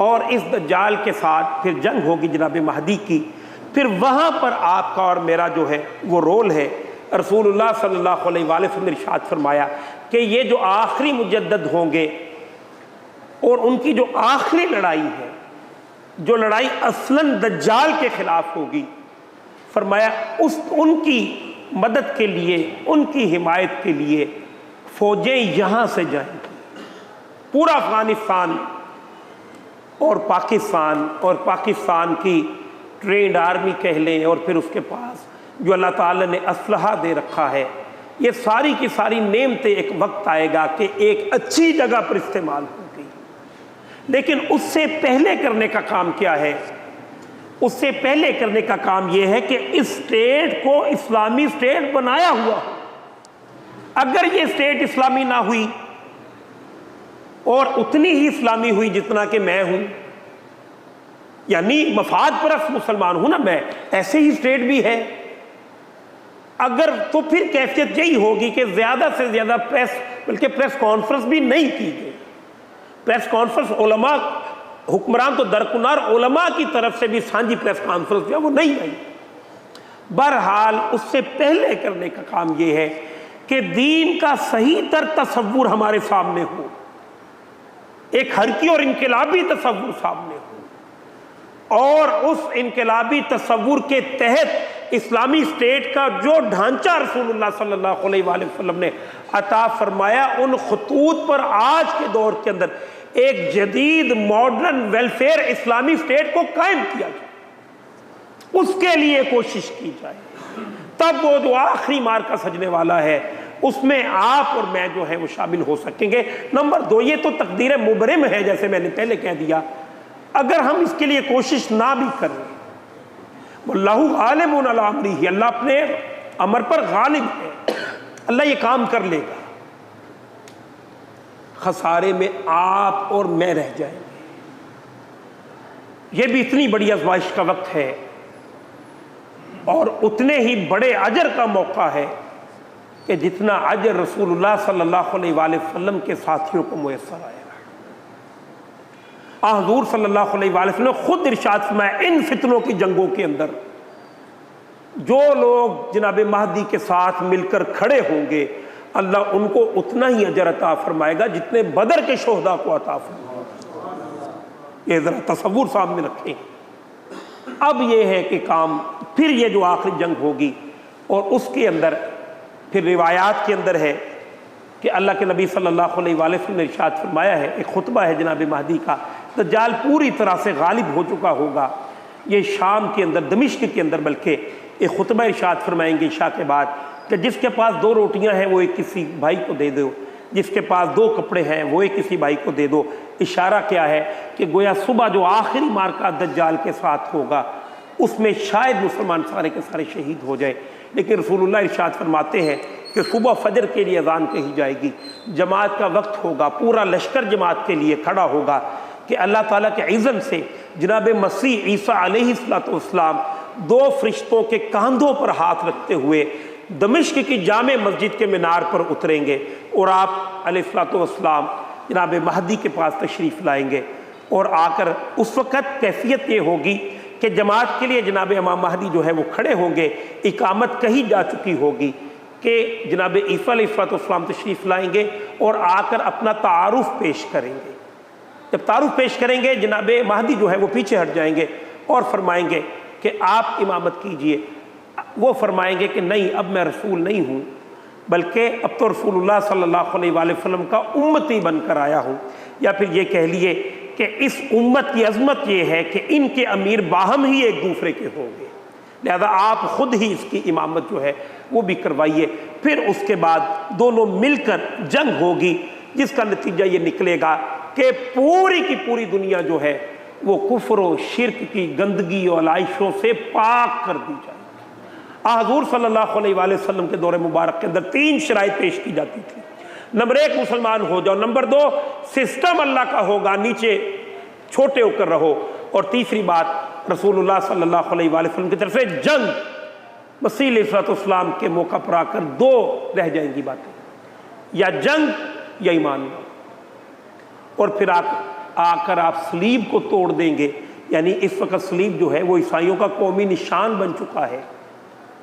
اور اس دجال کے ساتھ پھر جنگ ہوگی جناب مہدی کی، پھر وہاں پر آپ کا اور میرا جو ہے وہ رول ہے۔ رسول اللہ صلی اللہ علیہ وآلہ وسلم نے ارشاد فرمایا کہ یہ جو آخری مجدد ہوں گے اور ان کی جو آخری لڑائی ہے، جو لڑائی اصلاً دجال کے خلاف ہوگی، فرمایا ان کی مدد کے لیے، ان کی حمایت کے لیے فوجیں یہاں سے جائیں گی، پورا افغانستان اور پاکستان کی ٹرینڈ آرمی کہہ لیں، اور پھر اس کے پاس جو اللہ تعالیٰ نے اسلحہ دے رکھا ہے، یہ ساری کی ساری نعمتیں ایک وقت آئے گا کہ ایک اچھی جگہ پر استعمال ہوگی۔ لیکن اس سے پہلے کرنے کا کام کیا ہے؟ اس سے پہلے کرنے کا کام یہ ہے کہ اس اسٹیٹ کو اسلامی اسٹیٹ بنایا ہوا ہو۔ اگر یہ اسٹیٹ اسلامی نہ ہوئی اور اتنی ہی اسلامی ہوئی جتنا کہ میں ہوں، یعنی مفاد پرست مسلمان ہوں نا میں، ایسے ہی اسٹیٹ بھی ہے اگر، تو پھر کیفیت یہی ہوگی کہ زیادہ سے زیادہ بلکہ پریس کانفرنس بھی نہیں کی گئی. پریس کانفرنس علماء، حکمران تو درکنار، علماء کی طرف سے بھی سانجھی پریس کانفرنس جو ہے وہ نہیں آئی. بہرحال اس سے پہلے کرنے کا کام یہ ہے کہ دین کا صحیح تر تصور ہمارے سامنے ہو، ایک حرکی اور انقلابی تصور سامنے ہو، اور اس انقلابی تصور کے تحت اسلامی اسٹیٹ کا جو ڈھانچہ رسول اللہ صلی اللہ علیہ وآلہ وسلم نے عطا فرمایا، ان خطوط پر آج کے دور کے اندر ایک جدید ماڈرن ویلفیئر اسلامی اسٹیٹ کو قائم کیا جائے، اس کے لیے کوشش کی جائے. تب وہ جو آخری مارکا سجنے والا ہے اس میں آپ اور میں جو ہے وہ شامل ہو سکیں گے. نمبر 2، یہ تو تقدیر مبرم ہے جیسے میں نے پہلے کہہ دیا، اگر ہم اس کے لیے کوشش نہ بھی کریں، واللہ غالب علی امرہ، اللہ اپنے امر پر غالب ہے، اللہ یہ کام کر لے گا، خسارے میں آپ اور میں رہ جائیں گے. یہ بھی اتنی بڑی آزمائش کا وقت ہے اور اتنے ہی بڑے اجر کا موقع ہے کہ جتنا اجر رسول اللہ صلی اللہ علیہ وآلہ وسلم کے ساتھیوں کو میسر آیا. حضور صلی اللہ علیہ وآلہ وسلم نے خود ارشاد فرمایا، ان فتنوں کی جنگوں کے اندر جو لوگ جناب مہدی کے ساتھ مل کر کھڑے ہوں گے، اللہ ان کو اتنا ہی اجر عطا فرمائے گا جتنے بدر کے شہداء کو عطا فرمائے. یہ ذرا تصور سامنے رکھیں. اب یہ ہے کہ کام، پھر یہ جو آخری جنگ ہوگی، اور اس کے اندر پھر روایات کے اندر ہے کہ اللہ کے نبی صلی اللہ علیہ وآلہ وسلم نے ارشاد فرمایا ہے، ایک خطبہ ہے جناب مہدی کا، دجال پوری طرح سے غالب ہو چکا ہوگا. یہ شام کے اندر، دمشق کے اندر بلکہ ایک خطبہ ارشاد فرمائیں گے عشاء کے بعد کہ جس کے پاس 2 روٹیاں ہیں وہ ایک کسی بھائی کو دے دو، جس کے پاس 2 کپڑے ہیں وہ ایک کسی بھائی کو دے دو. اشارہ کیا ہے کہ گویا صبح جو آخری مارکا دجال کے ساتھ ہوگا اس میں شاید مسلمان سارے کے سارے شہید ہو جائے، لیکن رسول اللہ ارشاد فرماتے ہیں کہ صبح فجر کے لیے اذان کہی جائے گی، جماعت کا وقت ہوگا، پورا لشکر جماعت کے لیے کھڑا ہوگا کہ اللہ تعالیٰ کے اذن سے جناب مسیح عیسیٰ علیہ السلام 2 فرشتوں کے کاندھوں پر ہاتھ رکھتے ہوئے دمشق کی جامع مسجد کے مینار پر اتریں گے، اور آپ علیہ السلام جناب مہدی کے پاس تشریف لائیں گے. اور آ کر اس وقت کیفیت یہ ہوگی کہ جماعت کے لیے جناب امام مہدی جو ہے وہ کھڑے ہوں گے، اقامت کہی جا چکی ہوگی کہ جناب عیسیٰ علیہ السلام تشریف لائیں گے اور آ کر اپنا تعارف پیش کریں گے. جب تعارف پیش کریں گے جناب مہدی جو ہے وہ پیچھے ہٹ جائیں گے اور فرمائیں گے کہ آپ امامت کیجئے. وہ فرمائیں گے کہ نہیں، اب میں رسول نہیں ہوں، بلکہ اب تو رسول اللہ صلی اللہ علیہ وآلہ وسلم کا امتی بن کر آیا ہوں. یا پھر یہ کہہ لیے کہ اس امت کی عظمت یہ ہے کہ ان کے امیر باہم ہی ایک دوسرے کے ہوں گے، لہذا آپ خود ہی اس کی امامت جو ہے وہ بھی کروائیے. پھر اس کے بعد دونوں مل کر جنگ ہوگی، جس کا نتیجہ یہ نکلے گا کہ پوری کی پوری دنیا جو ہے وہ کفر و شرک کی گندگی اور علائشوں سے پاک کر دی جائے. حضور صلی اللہ علیہ وآلہ وسلم کے دور مبارک کے اندر 3 شرائط پیش کی جاتی تھی. نمبر 1 مسلمان ہو جاؤ، نمبر 2 سسٹم اللہ کا ہوگا، نیچے چھوٹے ہو کر رہو، اور تیسری بات رسول اللہ صلی اللہ علیہ وآلہ وسلم کی طرف سے جنگ. مسیح علیہ السلام کے موقع پر آ کر 2 رہ جائیں گی باتیں، یا جنگ یا ایمان. اور پھر آ کر آپ صلیب کو توڑ دیں گے. یعنی اس وقت صلیب جو ہے وہ عیسائیوں کا قومی نشان بن چکا ہے.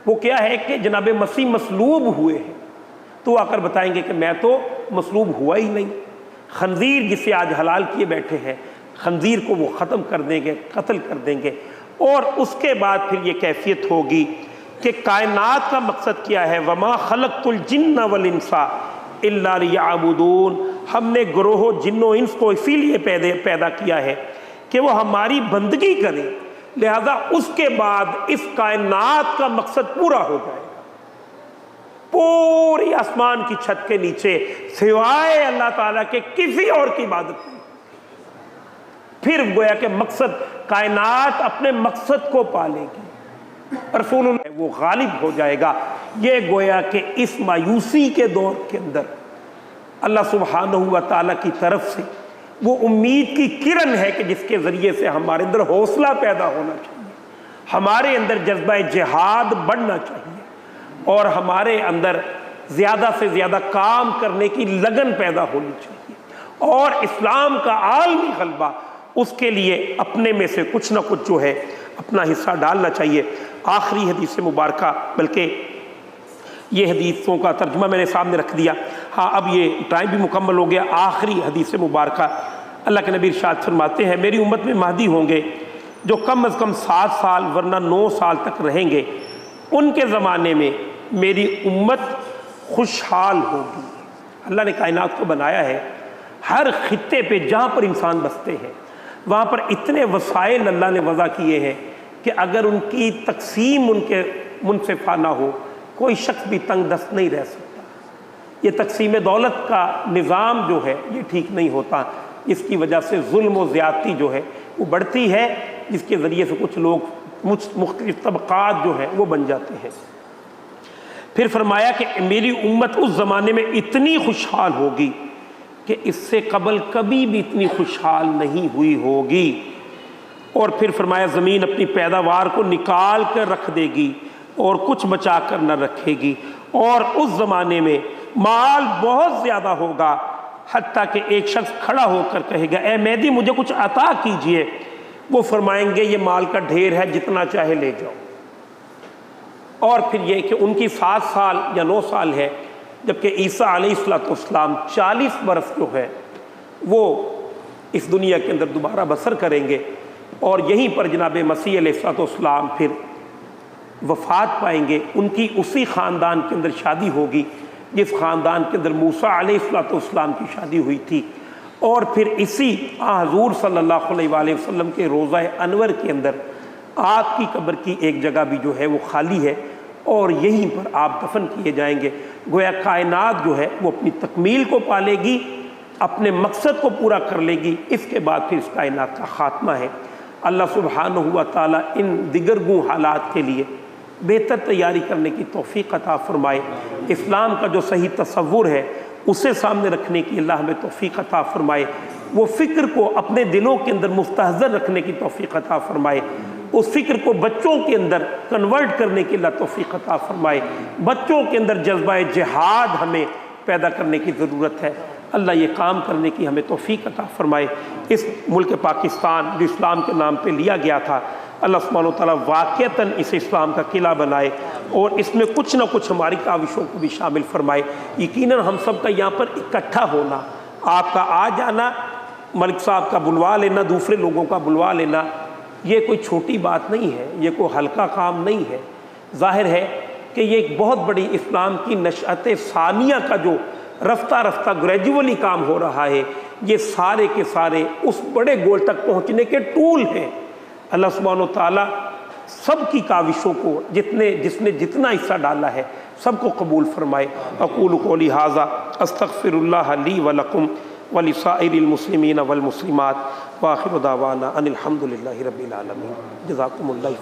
وہ کیا ہے کہ جناب مسیح مصلوب ہوئے ہیں، تو آ کر بتائیں گے کہ میں تو مصلوب ہوا ہی نہیں. خنزیر جسے آج حلال کیے بیٹھے ہیں، خنزیر کو وہ ختم کر دیں گے، قتل کر دیں گے. اور اس کے بعد پھر یہ کیفیت ہوگی کہ کائنات کا مقصد کیا ہے، وما خلقت الجن والانس الا لیعبدون. ہم نے گروہ جن و انس کو اسی لیے پیدا کیا ہے کہ وہ ہماری بندگی کریں. لہذا اس کے بعد اس کائنات کا مقصد پورا ہو جائے گا. پوری آسمان کی چھت کے نیچے سوائے اللہ تعالیٰ کے کسی اور کی عبادت نہیں. پھر گویا کہ مقصد، کائنات اپنے مقصد کو پالے گی، رسول اللہ وہ غالب ہو جائے گا. یہ گویا کہ اس مایوسی کے دور کے اندر اللہ سبحانہ و تعالیٰ کی طرف سے وہ امید کی کرن ہے کہ جس کے ذریعے سے ہمارے اندر حوصلہ پیدا ہونا چاہیے، ہمارے اندر جذبہ جہاد بڑھنا چاہیے، اور ہمارے اندر زیادہ سے زیادہ کام کرنے کی لگن پیدا ہونی چاہیے، اور اسلام کا عالمی غلبہ اس کے لیے اپنے میں سے کچھ نہ کچھ جو ہے اپنا حصہ ڈالنا چاہیے۔ آخری حدیث مبارکہ، بلکہ یہ حدیثوں کا ترجمہ میں نے سامنے رکھ دیا، ہاں اب یہ ٹائم بھی مکمل ہو گیا۔ آخری حدیث مبارکہ، اللہ کے نبی ارشاد فرماتے ہیں میری امت میں مہدی ہوں گے جو کم از کم 7 سال ورنہ 9 سال تک رہیں گے، ان کے زمانے میں میری امت خوشحال ہوگی۔ اللہ نے کائنات کو بنایا ہے، ہر خطے پہ جہاں پر انسان بستے ہیں وہاں پر اتنے وسائل اللہ نے وضع کیے ہیں کہ اگر ان کی تقسیم ان کے منصفانہ نہ ہو کوئی شخص بھی تنگ دست نہیں رہ سکتا۔ یہ تقسیم دولت کا نظام جو ہے یہ ٹھیک نہیں ہوتا، اس کی وجہ سے ظلم و زیادتی جو ہے وہ بڑھتی ہے، جس کے ذریعے سے کچھ لوگ مختلف طبقات جو ہیں وہ بن جاتے ہیں۔ پھر فرمایا کہ میری امت اس زمانے میں اتنی خوشحال ہوگی کہ اس سے قبل کبھی بھی اتنی خوشحال نہیں ہوئی ہوگی، اور پھر فرمایا زمین اپنی پیداوار کو نکال کر رکھ دے گی اور کچھ بچا کر نہ رکھے گی، اور اس زمانے میں مال بہت زیادہ ہوگا، حتیٰ کہ ایک شخص کھڑا ہو کر کہے گا اے مہدی مجھے کچھ عطا کیجئے، وہ فرمائیں گے یہ مال کا ڈھیر ہے جتنا چاہے لے جاؤ۔ اور پھر یہ کہ ان کی 7 سال یا 9 سال ہے، جبکہ عیسیٰ علیہ السلام 40 برس جو ہے وہ اس دنیا کے اندر دوبارہ بسر کریں گے، اور یہیں پر جناب مسیح علیہ السلام پھر وفات پائیں گے۔ ان کی اسی خاندان کے اندر شادی ہوگی جس خاندان کے اندر موسیٰ علیہ السلام کی شادی ہوئی تھی، اور پھر اسی حضور صلی اللہ علیہ وآلہ وسلم کے روضہ انور کے اندر آپ کی قبر کی ایک جگہ بھی جو ہے وہ خالی ہے، اور یہیں پر آپ دفن کیے جائیں گے۔ گویا کائنات جو ہے وہ اپنی تکمیل کو پالے گی، اپنے مقصد کو پورا کر لے گی، اس کے بعد پھر اس کائنات کا خاتمہ ہے۔ اللہ سبحانہ و تعالیٰ ان دیگرگوں حالات کے لیے بہتر تیاری کرنے کی توفیق عطا فرمائے، اسلام کا جو صحیح تصور ہے اسے سامنے رکھنے کی اللہ ہمیں توفیق عطا فرمائے، وہ فکر کو اپنے دلوں کے اندر مستحضر رکھنے کی توفیق عطا فرمائے، اس فکر کو بچوں کے اندر کنورٹ کرنے کی اللہ توفیق عطا فرمائے، بچوں کے اندر جذبہ جہاد ہمیں پیدا کرنے کی ضرورت ہے۔ اللہ یہ کام کرنے کی ہمیں توفیق عطا فرمائے۔ اس ملک پاکستان جو اسلام کے نام پہ لیا گیا تھا، اللہ سبحانہ و تعالیٰ واقعتاً اسے اسلام کا قلعہ بنائے، اور اس میں کچھ نہ کچھ ہماری کاوشوں کو بھی شامل فرمائے۔ یقیناً ہم سب کا یہاں پر اکٹھا ہونا، آپ کا آ جانا، ملک صاحب کا بلوا لینا، دوسرے لوگوں کا بلوا لینا، یہ کوئی چھوٹی بات نہیں ہے، یہ کوئی ہلکا کام نہیں ہے۔ ظاہر ہے کہ یہ ایک بہت بڑی اسلام کی نشأت ثانیہ کا جو رفتہ رفتہ گریجولی کام ہو رہا ہے، یہ سارے کے سارے اس بڑے گول تک پہنچنے کے ٹول ہیں۔ اللہ سبحانہ و تعالیٰ سب کی کاوشوں کو جس نے جتنا حصہ ڈالا ہے سب کو قبول فرمائے۔ اقول قولی ھذا استغفر اللہ لی ولکم ولسائر المسلمین والمسلمات، وآخر دعوانا ان الحمد للہ رب العالمین۔ جزاکم اللہ۔